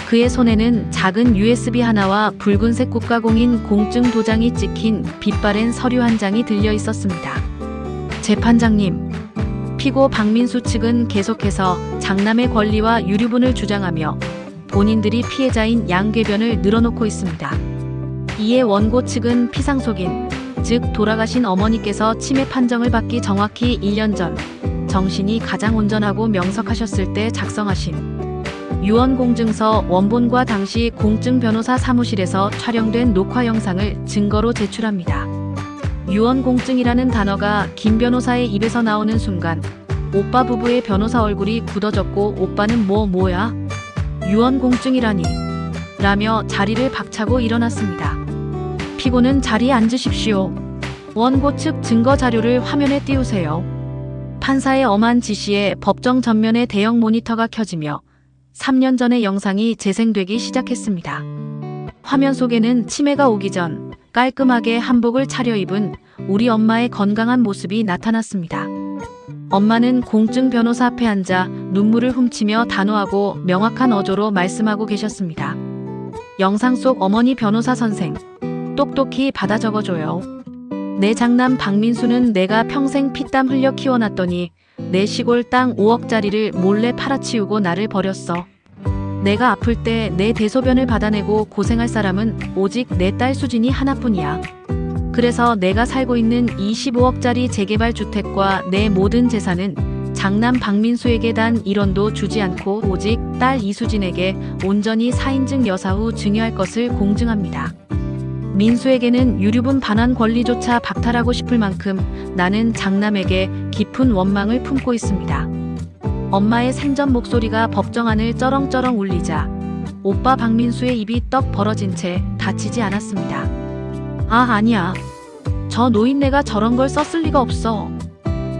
그의 손에는 작은 USB 하나와 붉은색 국가공인 공증 도장이 찍힌 빛바랜 서류 한 장이 들려 있었습니다. 재판장님, 피고 박민수 측은 계속해서 장남의 권리와 유류분을 주장하며 본인들이 피해자인 양궤변을 늘어놓고 있습니다. 이에 원고 측은 피상속인, 즉 돌아가신 어머니께서 치매 판정을 받기 정확히 1년 전 정신이 가장 온전하고 명석하셨을 때 작성하신 유언공증서 원본과 당시 공증 변호사 사무실에서 촬영된 녹화 영상을 증거로 제출합니다. 유언공증이라는 단어가 김 변호사의 입에서 나오는 순간 오빠 부부의 변호사 얼굴이 굳어졌고 오빠는 뭐야? 유언공증이라니? 라며 자리를 박차고 일어났습니다. 피고는 자리에 앉으십시오. 원고 측 증거 자료를 화면에 띄우세요. 판사의 엄한 지시에 법정 전면에 대형 모니터가 켜지며 3년 전의 영상이 재생되기 시작했습니다. 화면 속에는 치매가 오기 전 깔끔하게 한복을 차려입은 우리 엄마의 건강한 모습이 나타났습니다. 엄마는 공증 변호사 앞에 앉아 눈물을 훔치며 단호하고 명확한 어조로 말씀하고 계셨습니다. 영상 속 어머니 변호사 선생, 똑똑히 받아 적어줘요. 내 장남 박민수는 내가 평생 피땀 흘려 키워놨더니 내 시골 땅 5억짜리를 몰래 팔아치우고 나를 버렸어. 내가 아플 때 내 대소변을 받아내고 고생할 사람은 오직 내 딸 수진이 하나뿐이야. 그래서 내가 살고 있는 25억짜리 재개발 주택과 내 모든 재산은 장남 박민수에게 단 1원도 주지 않고 오직 딸 이수진에게 온전히 사인증 여사후 증여할 것을 공증합니다. 민수에게는 유류분 반환 권리조차 박탈하고 싶을 만큼 나는 장남에게 깊은 원망을 품고 있습니다. 엄마의 생전 목소리가 법정 안을 쩌렁쩌렁 울리자 오빠 박민수의 입이 떡 벌어진 채 다치지 않았습니다. 아니야. 저 노인네가 저런 걸 썼을 리가 없어.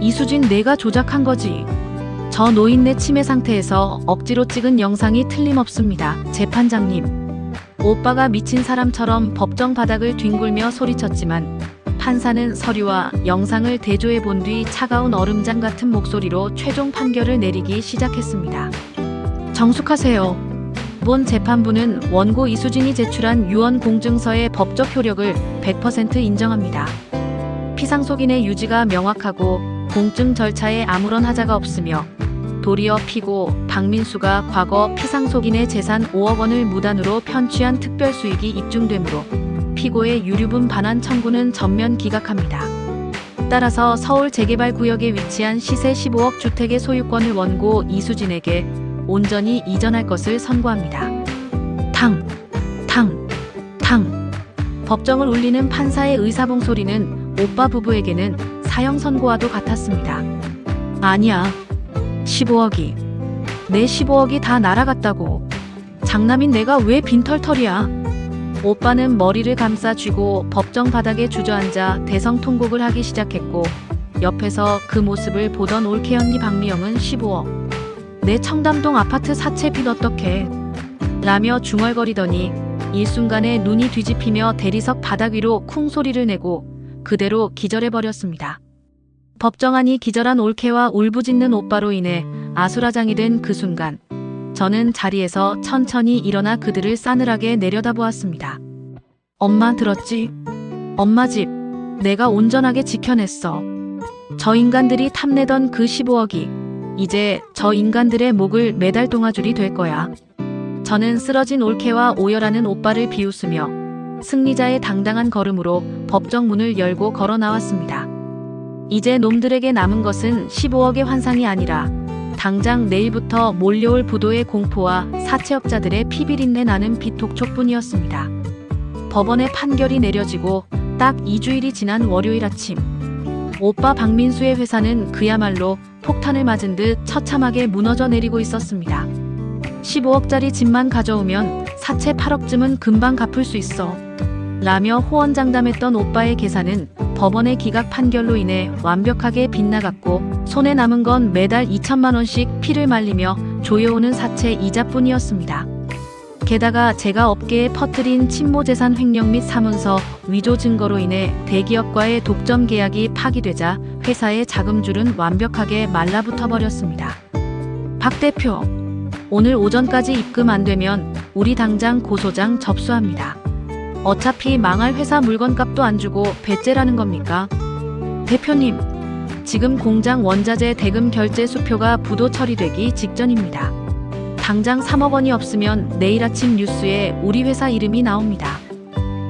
이수진 내가 조작한 거지. 저 노인네 치매 상태에서 억지로 찍은 영상이 틀림없습니다. 재판장님. 오빠가 미친 사람처럼 법정 바닥을 뒹굴며 소리쳤지만 판사는 서류와 영상을 대조해 본 뒤 차가운 얼음장 같은 목소리로 최종 판결을 내리기 시작했습니다. 정숙하세요. 본 재판부는 원고 이수진이 제출한 유언공증서의 법적 효력을 100% 인정합니다. 피상속인의 유지가 명확하고 공증 절차에 아무런 하자가 없으며 도리어 피고 박민수가 과거 피상속인의 재산 5억 원을 무단으로 편취한 특별수익이 입증되므로 피고의 유류분 반환 청구는 전면 기각합니다. 따라서 서울 재개발구역에 위치한 시세 15억 주택의 소유권을 원고 이수진에게 온전히 이전할 것을 선고합니다. 탕! 법정을 울리는 판사의 의사봉 소리는 오빠 부부에게는 사형 선고와도 같았습니다. 아니야. 15억이. 내 15억이 다 날아갔다고. 장남인 내가 왜 빈털털이야. 오빠는 머리를 감싸 쥐고 법정 바닥에 주저앉아 대성통곡을 하기 시작했고 옆에서 그 모습을 보던 올케 언니 박미영은 15억. 내 청담동 아파트 사채 빚 어떡해. 라며 중얼거리더니 일순간에 눈이 뒤집히며 대리석 바닥 위로 쿵 소리를 내고 그대로 기절해버렸습니다. 법정 안이 기절한 올케와 울부짖는 오빠로 인해 아수라장이 된 그 순간 저는 자리에서 천천히 일어나 그들을 싸늘하게 내려다보았습니다. 엄마 들었지? 엄마 집 내가 온전하게 지켜냈어. 저 인간들이 탐내던 그 15억이 이제 저 인간들의 목을 매달 동아줄이 될 거야. 저는 쓰러진 올케와 오열하는 오빠를 비웃으며 승리자의 당당한 걸음으로 법정 문을 열고 걸어 나왔습니다. 이제 놈들에게 남은 것은 15억의 환상이 아니라 당장 내일부터 몰려올 부도의 공포와 사채업자들의 피비린내 나는 빚독촉뿐이었습니다. 법원의 판결이 내려지고 딱 2주일이 지난 월요일 아침 오빠 박민수의 회사는 그야말로 폭탄을 맞은 듯 처참하게 무너져 내리고 있었습니다. 15억짜리 집만 가져오면 사채 8억쯤은 금방 갚을 수 있어. 라며 호언장담했던 오빠의 계산은 법원의 기각 판결로 인해 완벽하게 빗나갔고 손에 남은 건 매달 2천만 원씩 피를 말리며 조여오는 사채 이자뿐이었습니다. 게다가 제가 업계에 퍼뜨린 친모재산 횡령 및 사문서 위조 증거로 인해 대기업과의 독점 계약이 파기되자 회사의 자금줄은 완벽하게 말라붙어 버렸습니다. 박 대표, 오늘 오전까지 입금 안 되면 우리 당장 고소장 접수합니다. 어차피 망할 회사 물건값도 안 주고 배째라는 겁니까? 대표님, 지금 공장 원자재 대금 결제 수표가 부도 처리되기 직전입니다. 당장 3억 원이 없으면 내일 아침 뉴스에 우리 회사 이름이 나옵니다.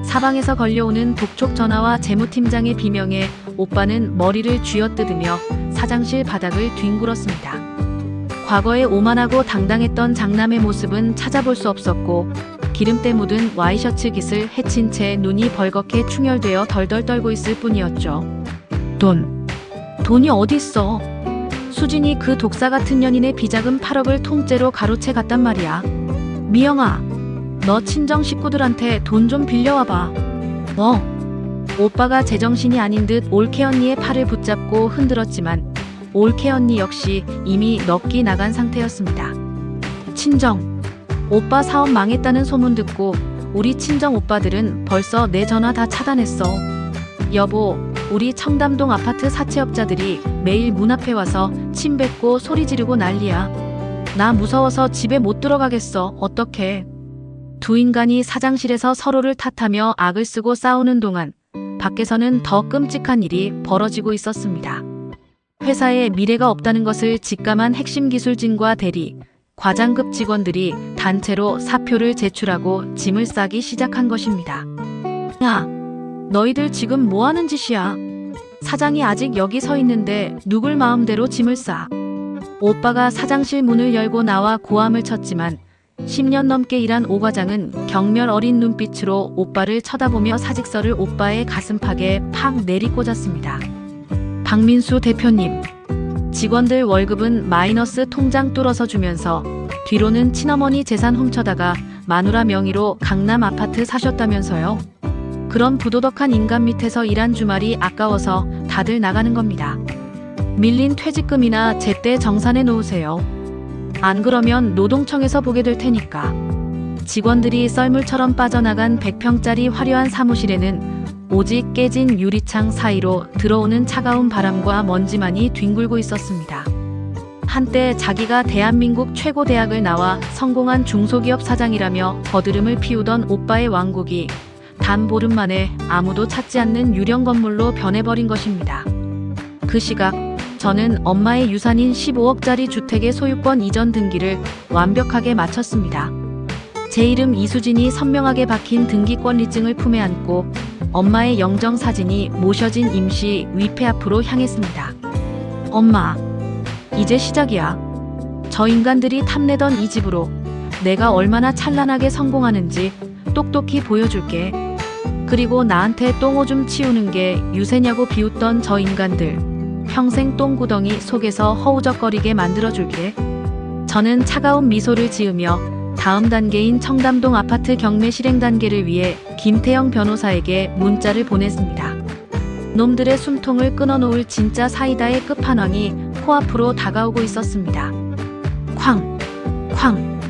사방에서 걸려오는 독촉 전화와 재무팀장의 비명에 오빠는 머리를 쥐어뜯으며 사장실 바닥을 뒹굴었습니다. 과거에 오만하고 당당했던 장남의 모습은 찾아볼 수 없었고 기름때 묻은 와이셔츠 깃을 헤친 채 눈이 벌겋게 충혈되어 덜덜 떨고 있을 뿐이었죠. 돈이 어딨어? 수진이 그 독사 같은 년인의 비자금 8억을 통째로 가로채 갔단 말이야. 미영아, 너 친정 식구들한테 돈 좀 빌려와봐. 오빠가 제정신이 아닌 듯 올케 언니의 팔을 붙잡고 흔들었지만 올케 언니 역시 이미 넋기 나간 상태였습니다. 친정, 오빠 사업 망했다는 소문 듣고 우리 친정 오빠들은 벌써 내 전화 다 차단했어. 여보, 우리 청담동 아파트 사채업자들이 매일 문 앞에 와서 침 뱉고 소리 지르고 난리야. 나 무서워서 집에 못 들어가겠어. 어떡해. 두 인간이 사장실에서 서로를 탓하며 악을 쓰고 싸우는 동안 밖에서는 더 끔찍한 일이 벌어지고 있었습니다. 회사에 미래가 없다는 것을 직감한 핵심 기술진과 대리, 과장급 직원들이 단체로 사표를 제출하고 짐을 싸기 시작한 것입니다. 야, 너희들 지금 뭐 하는 짓이야? 사장이 아직 여기 서 있는데 누굴 마음대로 짐을 싸? 오빠가 사장실 문을 열고 나와 고함을 쳤지만 10년 넘게 일한 오 과장은 경멸 어린 눈빛으로 오빠를 쳐다보며 사직서를 오빠의 가슴팍에 팍 내리꽂았습니다. 박민수 대표님, 직원들 월급은 마이너스 통장 뚫어서 주면서 뒤로는 친어머니 재산 훔쳐다가 마누라 명의로 강남 아파트 사셨다면서요? 그런 부도덕한 인간 밑에서 일한 주말이 아까워서 다들 나가는 겁니다. 밀린 퇴직금이나 제때 정산해 놓으세요. 안 그러면 노동청에서 보게 될 테니까. 직원들이 썰물처럼 빠져나간 100평짜리 화려한 사무실에는 오직 깨진 유리창 사이로 들어오는 차가운 바람과 먼지만이 뒹굴고 있었습니다. 한때 자기가 대한민국 최고 대학을 나와 성공한 중소기업 사장이라며 거드름을 피우던 오빠의 왕국이 단 보름 만에 아무도 찾지 않는 유령 건물로 변해버린 것입니다. 그 시각 저는 엄마의 유산인 15억짜리 주택의 소유권 이전 등기를 완벽하게 마쳤습니다. 제 이름 이수진이 선명하게 박힌 등기권리증을 품에 안고 엄마의 영정 사진이 모셔진 임시 위패 앞으로 향했습니다. 엄마, 이제 시작이야. 저 인간들이 탐내던 이 집으로 내가 얼마나 찬란하게 성공하는지 똑똑히 보여줄게. 그리고 나한테 똥오줌 치우는 게 유세냐고 비웃던 저 인간들 평생 똥구덩이 속에서 허우적거리게 만들어줄게. 저는 차가운 미소를 지으며 다음 단계인 청담동 아파트 경매 실행 단계를 위해 김태영 변호사에게 문자를 보냈습니다. 놈들의 숨통을 끊어놓을 진짜 사이다의 끝판왕이 코앞으로 다가오고 있었습니다. 쾅! 쾅!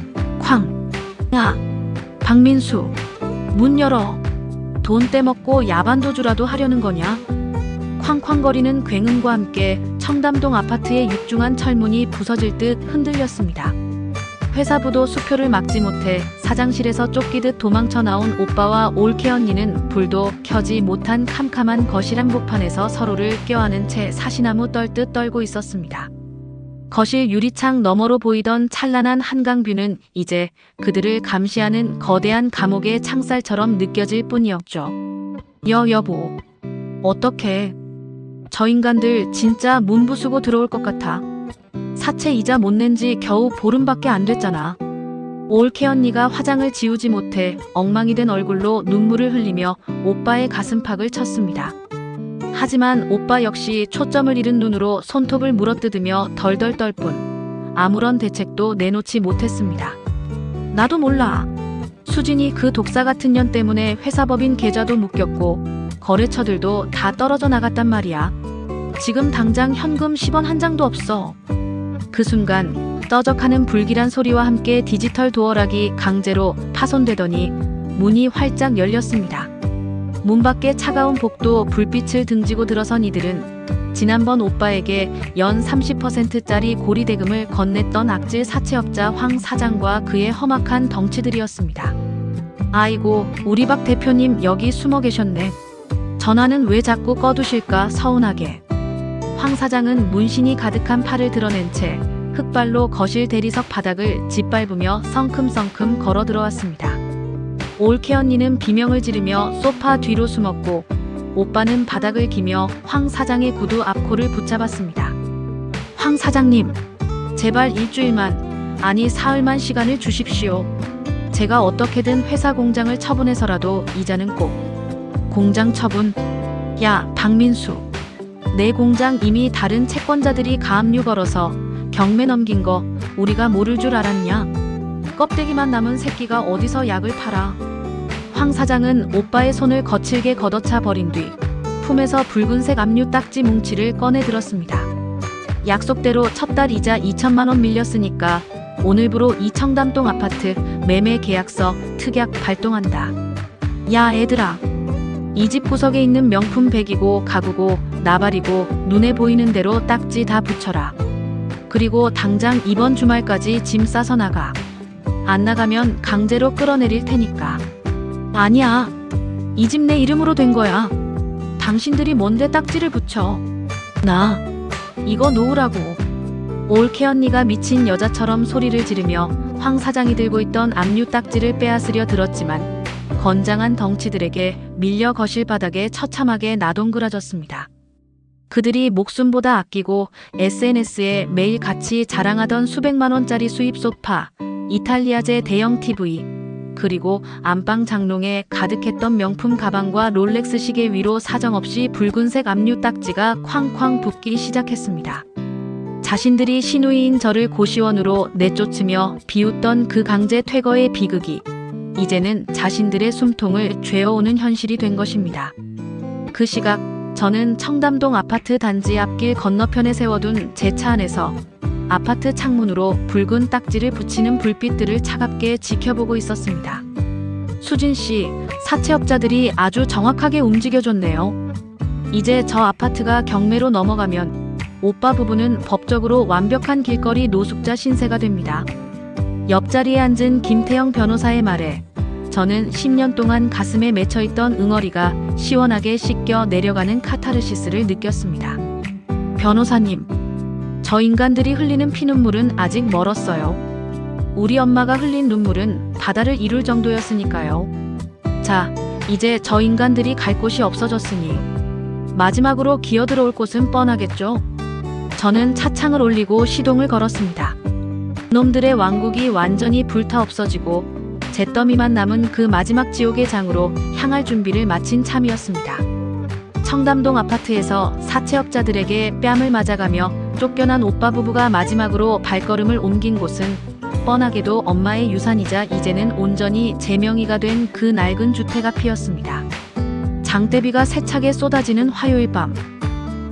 쾅! 야! 박민수! 문 열어! 돈 떼먹고 야반도주라도 하려는 거냐? 쾅쾅거리는 굉음과 함께 청담동 아파트의 육중한 철문이 부서질 듯 흔들렸습니다. 회사부도 수표를 막지 못해 사장실에서 쫓기듯 도망쳐 나온 오빠와 올케 언니는 불도 켜지 못한 캄캄한 거실 한복판에서 서로를 껴안은 채 사시나무 떨듯 떨고 있었습니다. 거실 유리창 너머로 보이던 찬란한 한강뷰는 이제 그들을 감시하는 거대한 감옥의 창살처럼 느껴질 뿐이었죠. 여보, 어떡해. 저 인간들 진짜 문 부수고 들어올 것 같아. 사채 이자 못 낸 지 겨우 보름밖에 안 됐잖아. 올케 언니가 화장을 지우지 못해 엉망이 된 얼굴로 눈물을 흘리며 오빠의 가슴팍을 쳤습니다. 하지만 오빠 역시 초점을 잃은 눈으로 손톱을 물어뜯으며 덜덜 떨 뿐 아무런 대책도 내놓지 못했습니다. 나도 몰라. 수진이 그 독사 같은 년 때문에 회사법인 계좌도 묶였고 거래처들도 다 떨어져 나갔단 말이야. 지금 당장 현금 10원 한 장도 없어. 그 순간 떠적하는 불길한 소리와 함께 디지털 도어락이 강제로 파손되더니 문이 활짝 열렸습니다. 문 밖에 차가운 복도 불빛을 등지고 들어선 이들은 지난번 오빠에게 연 30%짜리 고리대금을 건넸던 악질 사채업자 황 사장과 그의 험악한 덩치들이었습니다. 아이고, 우리 박 대표님 여기 숨어 계셨네. 전화는 왜 자꾸 꺼두실까 서운하게. 황 사장은 문신이 가득한 팔을 드러낸 채 흙발로 거실 대리석 바닥을 짓밟으며 성큼성큼 걸어 들어왔습니다. 올케 언니는 비명을 지르며 소파 뒤로 숨었고 오빠는 바닥을 기며 황 사장의 구두 앞코를 붙잡았습니다. 황 사장님, 제발 일주일만, 아니 사흘만 시간을 주십시오. 제가 어떻게든 회사 공장을 처분해서라도 이자는 꼭. 공장 처분? 야, 박민수. 내 공장 이미 다른 채권자들이 가압류 걸어서 경매 넘긴 거 우리가 모를 줄 알았냐? 껍데기만 남은 새끼가 어디서 약을 팔아. 황 사장은 오빠의 손을 거칠게 걷어차 버린 뒤 품에서 붉은색 압류 딱지 뭉치를 꺼내 들었습니다. 약속대로 첫 달 이자 2천만 원 밀렸으니까 오늘부로 이 청담동 아파트 매매 계약서 특약 발동한다. 야 애들아, 이 집 구석에 있는 명품 백이고 가구고 나발이고 눈에 보이는 대로 딱지 다 붙여라. 그리고 당장 이번 주말까지 짐 싸서 나가. 안 나가면 강제로 끌어내릴 테니까. 아니야, 이 집 내 이름으로 된 거야. 당신들이 뭔데 딱지를 붙여. 나 이거 놓으라고. 올케 언니가 미친 여자처럼 소리를 지르며 황 사장이 들고 있던 압류 딱지를 빼앗으려 들었지만 건장한 덩치들에게 밀려 거실 바닥에 처참하게 나동그라졌습니다. 그들이 목숨보다 아끼고 SNS에 매일 같이 자랑하던 수백만 원짜리 수입 소파, 이탈리아제 대형 TV, 그리고 안방 장롱에 가득했던 명품 가방과 롤렉스 시계 위로 사정없이 붉은색 압류 딱지가 쾅쾅 붙기 시작했습니다. 자신들이 시누이인 저를 고시원으로 내쫓으며 비웃던 그 강제 퇴거의 비극이 이제는 자신들의 숨통을 죄어오는 현실이 된 것입니다. 그 시각 저는 청담동 아파트 단지 앞길 건너편에 세워둔 제 차 안에서 아파트 창문으로 붉은 딱지를 붙이는 불빛들을 차갑게 지켜보고 있었습니다. 수진 씨, 사채업자들이 아주 정확하게 움직여줬네요. 이제 저 아파트가 경매로 넘어가면 오빠 부부는 법적으로 완벽한 길거리 노숙자 신세가 됩니다. 옆자리에 앉은 김태영 변호사의 말에 저는 10년 동안 가슴에 맺혀있던 응어리가 시원하게 씻겨 내려가는 카타르시스를 느꼈습니다. 변호사님, 저 인간들이 흘리는 피눈물은 아직 멀었어요. 우리 엄마가 흘린 눈물은 바다를 이룰 정도였으니까요. 자, 이제 저 인간들이 갈 곳이 없어졌으니 마지막으로 기어들어올 곳은 뻔하겠죠? 저는 차창을 올리고 시동을 걸었습니다. 놈들의 왕국이 완전히 불타 없어지고 잿더미만 남은 그 마지막 지옥의 장으로 향할 준비를 마친 참이었습니다. 청담동 아파트에서 사채업자들에게 뺨을 맞아가며 쫓겨난 오빠 부부가 마지막으로 발걸음을 옮긴 곳은 뻔하게도 엄마의 유산이자 이제는 온전히 제 명의가 된 그 낡은 주택 앞이었습니다. 장대비가 세차게 쏟아지는 화요일 밤,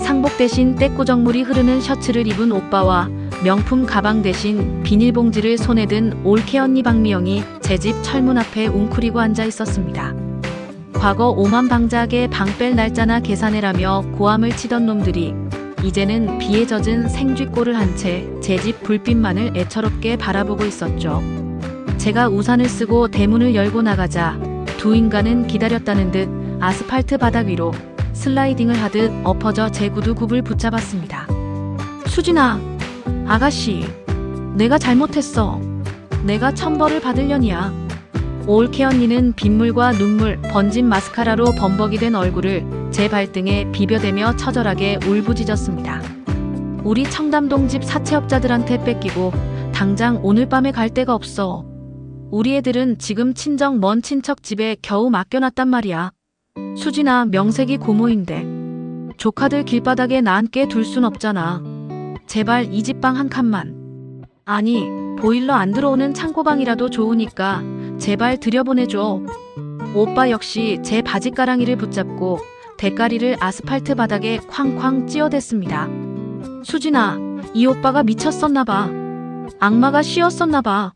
상복 대신 떼꾸정물이 흐르는 셔츠를 입은 오빠와 명품 가방 대신 비닐봉지를 손에 든 올케 언니 박미영이 제 집 철문 앞에 웅크리고 앉아 있었습니다. 과거 오만방자하게 방 뺄 날짜나 계산해라며 고함을 치던 놈들이 이제는 비에 젖은 생쥐꼴을 한 채 제 집 불빛만을 애처롭게 바라보고 있었죠. 제가 우산을 쓰고 대문을 열고 나가자 두 인간은 기다렸다는 듯 아스팔트 바닥 위로 슬라이딩을 하듯 엎어져 제 구두 굽을 붙잡았습니다. 수진아, 아가씨, 내가 잘못했어. 내가 천벌을 받으려니야. 올케 언니는 빗물과 눈물, 번진 마스카라로 범벅이 된 얼굴을 제 발등에 비벼대며 처절하게 울부짖었습니다. 우리 청담동 집 사채업자들한테 뺏기고 당장 오늘 밤에 갈 데가 없어. 우리 애들은 지금 친정 먼 친척 집에 겨우 맡겨놨단 말이야. 수진아, 명색이 고모인데 조카들 길바닥에 나 함께 둘 순 없잖아. 제발 이 집 방 한 칸만. 아니, 보일러 안 들어오는 창고방이라도 좋으니까 제발 들여보내줘. 오빠 역시 제 바지가랑이를 붙잡고 대가리를 아스팔트 바닥에 쾅쾅 찧어댔습니다. 수진아, 이 오빠가 미쳤었나봐. 악마가 씌웠었나 봐.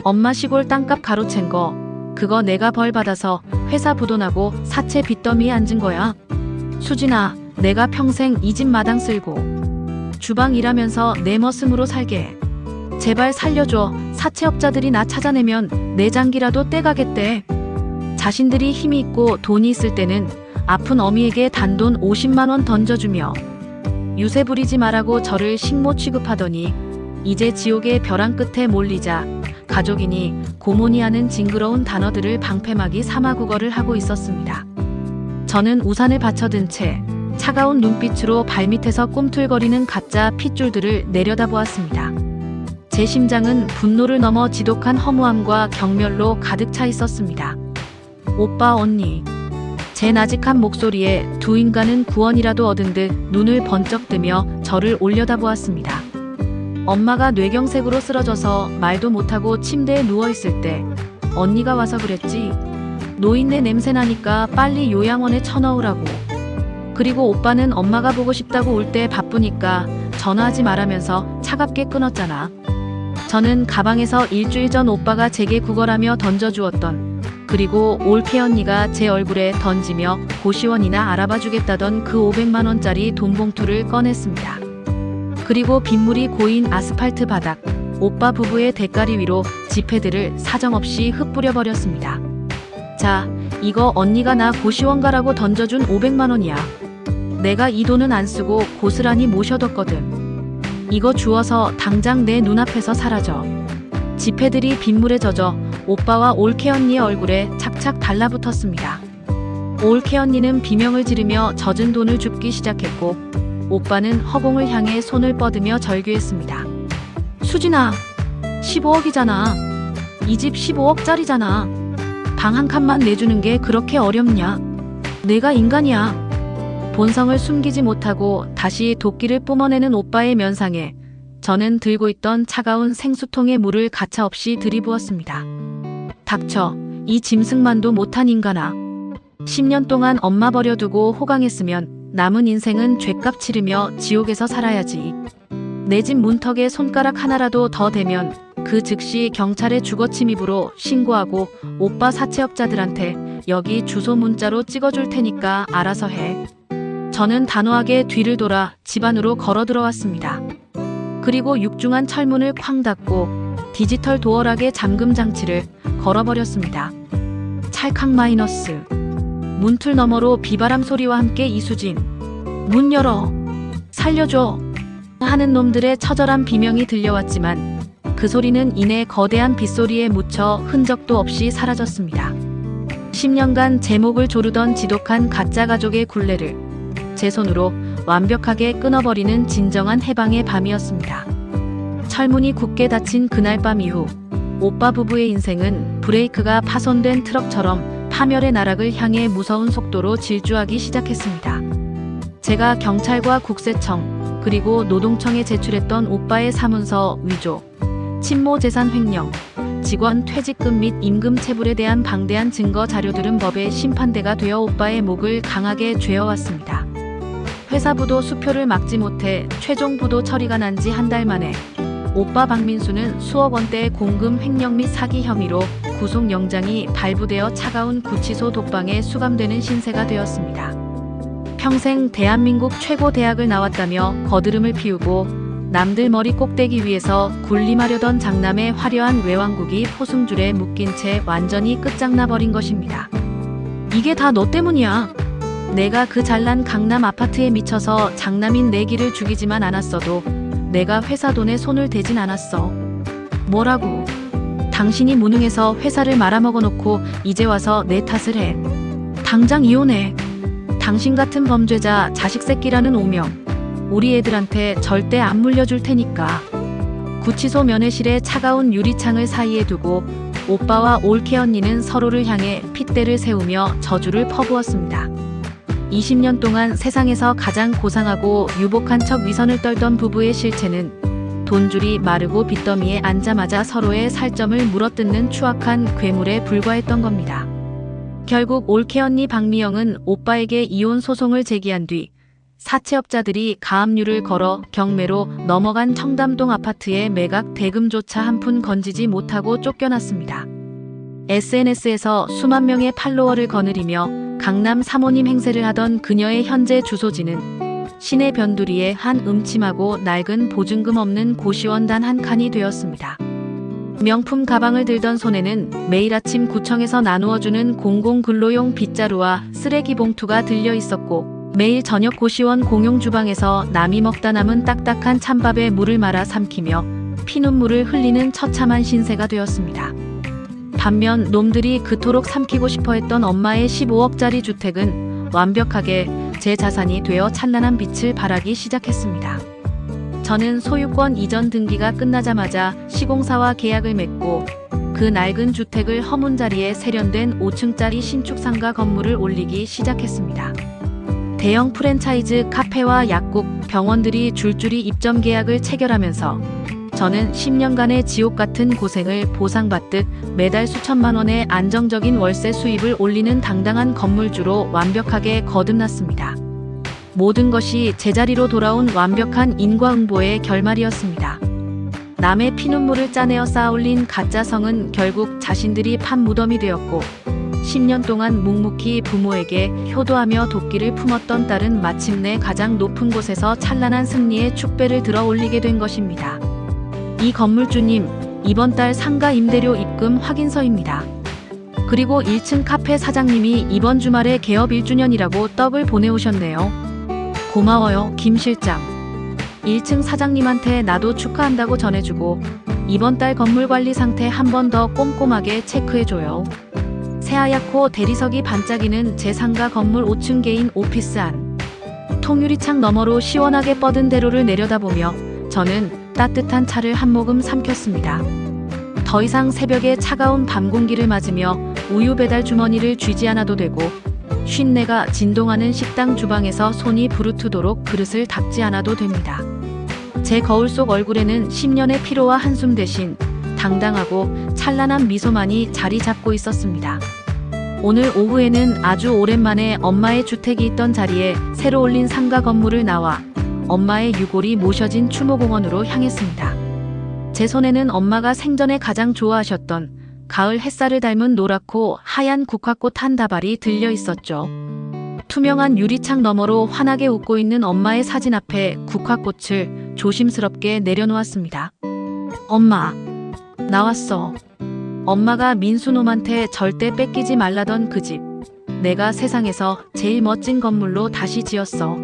엄마 시골 땅값 가로챈 거, 그거 내가 벌 받아서 회사 부도나고 사채 빚더미에 앉은 거야. 수진아, 내가 평생 이 집 마당 쓸고 주방 일하면서 내 머슴으로 살게. 제발 살려줘. 사채업자들이 나 찾아내면 내 장기라도 떼가겠대. 자신들이 힘이 있고 돈이 있을 때는 아픈 어미에게 단돈 50만 원 던져주며 유세 부리지 말라고 저를 식모 취급하더니 이제 지옥의 벼랑 끝에 몰리자 가족이니 고모니 하는 징그러운 단어들을 방패막이 삼아 구걸을 하고 있었습니다. 저는 우산을 받쳐든 채 차가운 눈빛으로 발밑에서 꿈틀거리는 가짜 핏줄들을 내려다보았습니다. 제 심장은 분노를 넘어 지독한 허무함과 경멸로 가득 차 있었습니다. 오빠, 언니. 제 나직한 목소리에 두 인간은 구원이라도 얻은 듯 눈을 번쩍 뜨며 저를 올려다보았습니다. 엄마가 뇌경색으로 쓰러져서 말도 못하고 침대에 누워있을 때 언니가 와서 그랬지. 노인네 냄새 나니까 빨리 요양원에 쳐넣으라고. 그리고 오빠는 엄마가 보고 싶다고 올 때 바쁘니까 전화하지 말라면서 차갑게 끊었잖아. 저는 가방에서 일주일 전 오빠가 제게 구걸하며 던져주었던, 그리고 올케 언니가 제 얼굴에 던지며 고시원이나 알아봐 주겠다던 그 500만 원짜리 돈 봉투를 꺼냈습니다. 그리고 빗물이 고인 아스팔트 바닥, 오빠 부부의 대가리 위로 지폐들을 사정없이 흩뿌려 버렸습니다. 자, 이거 언니가 나 고시원 가라고 던져준 500만 원이야. 내가 이 돈은 안 쓰고 고스란히 모셔뒀거든. 이거 주워서 당장 내 눈앞에서 사라져. 지폐들이 빗물에 젖어 오빠와 올케 언니의 얼굴에 착착 달라붙었습니다. 올케 언니는 비명을 지르며 젖은 돈을 줍기 시작했고 오빠는 허공을 향해 손을 뻗으며 절규했습니다. 수진아, 15억이잖아. 이 집 15억짜리잖아. 방 한 칸만 내주는 게 그렇게 어렵냐? 내가 인간이야. 본성을 숨기지 못하고 다시 도끼를 뿜어내는 오빠의 면상에 저는 들고 있던 차가운 생수통에 물을 가차없이 들이부었습니다. 닥쳐, 이 짐승만도 못한 인간아. 10년 동안 엄마 버려두고 호강했으면 남은 인생은 죗값 치르며 지옥에서 살아야지. 내 집 문턱에 손가락 하나라도 더 대면 그 즉시 경찰에 주거침입으로 신고하고 오빠 사채업자들한테 여기 주소 문자로 찍어줄 테니까 알아서 해. 저는 단호하게 뒤를 돌아 집 안으로 걸어 들어왔습니다. 그리고 육중한 철문을 쾅 닫고 디지털 도어락의 잠금 장치를 걸어버렸습니다. 찰칵 마이너스. 문틀 너머로 비바람 소리와 함께 이수진. 문 열어. 살려줘. 하는 놈들의 처절한 비명이 들려왔지만 그 소리는 이내 거대한 빗소리에 묻혀 흔적도 없이 사라졌습니다. 10년간 제 목을 조르던 지독한 가짜 가족의 굴레를 제 손으로 완벽하게 끊어버리는 진정한 해방의 밤이었습니다. 철문이 굳게 닫힌 그날 밤 이후 오빠 부부의 인생은 브레이크가 파손된 트럭처럼 파멸의 나락을 향해 무서운 속도로 질주하기 시작했습니다. 제가 경찰과 국세청 그리고 노동청에 제출했던 오빠의 사문서 위조, 친모 재산 횡령, 직원 퇴직금 및 임금 체불에 대한 방대한 증거 자료들은 법의 심판대가 되어 오빠의 목을 강하게 죄어왔습니다. 회사 부도 수표를 막지 못해 최종 부도 처리가 난 지 한 달 만에 오빠 박민수는 수억 원대의 공금 횡령 및 사기 혐의로 구속영장이 발부되어 차가운 구치소 독방에 수감되는 신세가 되었습니다. 평생 대한민국 최고 대학을 나왔다며 거드름을 피우고 남들 머리 꼭대기 위에서 군림하려던 장남의 화려한 외왕국이 포승줄에 묶인 채 완전히 끝장나버린 것입니다. 이게 다 너 때문이야. 내가 그 잘난 강남 아파트에 미쳐서 장남인 내 길을 죽이지만 않았어도 내가 회사 돈에 손을 대진 않았어. 뭐라고? 당신이 무능해서 회사를 말아먹어놓고 이제 와서 내 탓을 해. 당장 이혼해. 당신 같은 범죄자 자식 새끼라는 오명 우리 애들한테 절대 안 물려줄 테니까. 구치소 면회실에 차가운 유리창을 사이에 두고 오빠와 올케 언니는 서로를 향해 핏대를 세우며 저주를 퍼부었습니다. 20년 동안 세상에서 가장 고상하고 유복한 척 위선을 떨던 부부의 실체는 돈줄이 마르고 빚더미에 앉자마자 서로의 살점을 물어뜯는 추악한 괴물에 불과했던 겁니다. 결국 올케 언니 박미영은 오빠에게 이혼 소송을 제기한 뒤 사채업자들이 가압류를 걸어 경매로 넘어간 청담동 아파트의 매각 대금조차 한 푼 건지지 못하고 쫓겨났습니다. SNS에서 수만 명의 팔로워를 거느리며 강남 사모님 행세를 하던 그녀의 현재 주소지는 시내 변두리의 한 음침하고 낡은 보증금 없는 고시원 단 한 칸이 되었습니다. 명품 가방을 들던 손에는 매일 아침 구청에서 나누어주는 공공근로용 빗자루와 쓰레기 봉투가 들려 있었고, 매일 저녁 고시원 공용 주방에서 남이 먹다 남은 딱딱한 찬밥에 물을 말아 삼키며 피눈물을 흘리는 처참한 신세가 되었습니다. 반면 놈들이 그토록 삼키고 싶어했던 엄마의 15억짜리 주택은 완벽하게 제 자산이 되어 찬란한 빛을 발하기 시작했습니다. 저는 소유권 이전 등기가 끝나자마자 시공사와 계약을 맺고 그 낡은 주택을 허문 자리에 세련된 5층짜리 신축 상가 건물을 올리기 시작했습니다. 대형 프랜차이즈 카페와 약국, 병원들이 줄줄이 입점 계약을 체결하면서 저는 10년간의 지옥 같은 고생을 보상받듯 매달 수천만 원의 안정적인 월세 수입을 올리는 당당한 건물주로 완벽하게 거듭났습니다. 모든 것이 제자리로 돌아온 완벽한 인과응보의 결말이었습니다. 남의 피눈물을 짜내어 쌓아올린 가짜성은 결국 자신들이 판 무덤이 되었고, 10년 동안 묵묵히 부모에게 효도하며 도끼를 품었던 딸은 마침내 가장 높은 곳에서 찬란한 승리의 축배를 들어 올리게 된 것입니다. 이 건물주님, 이번 달 상가 임대료 입금 확인서입니다. 그리고 1층 카페 사장님이 이번 주말에 개업 1주년이라고 떡을 보내오셨네요. 고마워요, 김 실장. 1층 사장님한테 나도 축하한다고 전해주고 이번 달 건물 관리 상태 한 번 더 꼼꼼하게 체크해줘요. 새하얗고 대리석이 반짝이는 제 상가 건물 5층 개인 오피스 안. 통유리창 너머로 시원하게 뻗은 대로를 내려다보며 저는 따뜻한 차를 한 모금 삼켰습니다. 더 이상 새벽에 차가운 밤 공기를 맞으며 우유 배달 주머니를 쥐지 않아도 되고, 쉰내가 진동하는 식당 주방에서 손이 부르트도록 그릇을 닦지 않아도 됩니다. 제 거울 속 얼굴에는 10년의 피로와 한숨 대신 당당하고 찬란한 미소만이 자리 잡고 있었습니다. 오늘 오후에는 아주 오랜만에 엄마의 주택이 있던 자리에 새로 올린 상가 건물을 나와 엄마의 유골이 모셔진 추모공원으로 향했습니다. 제 손에는 엄마가 생전에 가장 좋아하셨던 가을 햇살을 닮은 노랗고 하얀 국화꽃 한 다발이 들려 있었죠. 투명한 유리창 너머로 환하게 웃고 있는 엄마의 사진 앞에 국화꽃을 조심스럽게 내려놓았습니다. 엄마, 나왔어. 엄마가 민수놈한테 절대 뺏기지 말라던 그 집. 내가 세상에서 제일 멋진 건물로 다시 지었어.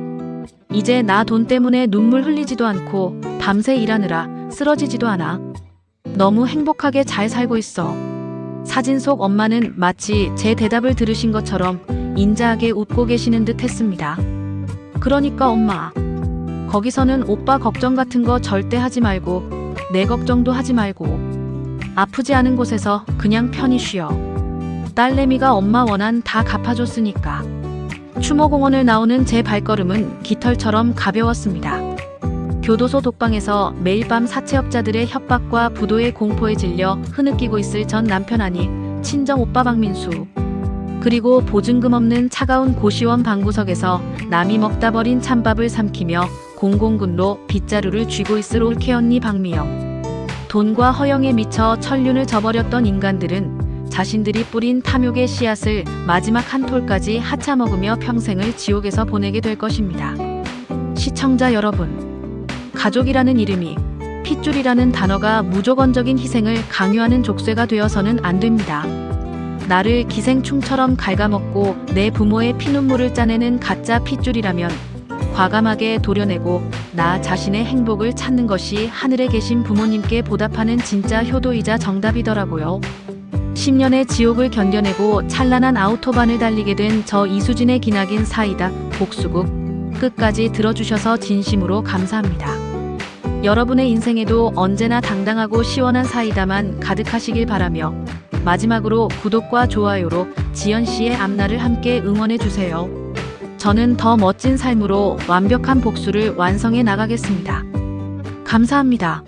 이제 나 돈 때문에 눈물 흘리지도 않고 밤새 일하느라 쓰러지지도 않아. 너무 행복하게 잘 살고 있어. 사진 속 엄마는 마치 제 대답을 들으신 것처럼 인자하게 웃고 계시는 듯 했습니다. 그러니까 엄마, 거기서는 오빠 걱정 같은 거 절대 하지 말고 내 걱정도 하지 말고 아프지 않은 곳에서 그냥 편히 쉬어. 딸내미가 엄마 원한 다 갚아줬으니까. 추모공원을 나오는 제 발걸음은 깃털처럼 가벼웠습니다. 교도소 독방에서 매일 밤 사채업자들의 협박과 부도의 공포에 질려 흐느끼고 있을 전 남편 아니 친정 오빠 박민수, 그리고 보증금 없는 차가운 고시원 방구석에서 남이 먹다 버린 찬밥을 삼키며 공공근로 빗자루를 쥐고 있을 올케 언니 박미영. 돈과 허영에 미쳐 천륜을 저버렸던 인간들은 자신들이 뿌린 탐욕의 씨앗을 마지막 한 톨까지 하차먹으며 평생을 지옥에서 보내게 될 것입니다. 시청자 여러분, 가족이라는 이름이, 핏줄이라는 단어가 무조건적인 희생을 강요하는 족쇄가 되어서는 안 됩니다. 나를 기생충처럼 갉아먹고 내 부모의 피눈물을 짜내는 가짜 핏줄이라면 과감하게 도려내고 나 자신의 행복을 찾는 것이 하늘에 계신 부모님께 보답하는 진짜 효도이자 정답이더라고요. 10년의 지옥을 견뎌내고 찬란한 아우토반을 달리게 된 저 이수진의 기나긴 사이다 복수국, 끝까지 들어주셔서 진심으로 감사합니다. 여러분의 인생에도 언제나 당당하고 시원한 사이다만 가득하시길 바라며, 마지막으로 구독과 좋아요로 지연씨의 앞날을 함께 응원해주세요. 저는 더 멋진 삶으로 완벽한 복수를 완성해 나가겠습니다. 감사합니다.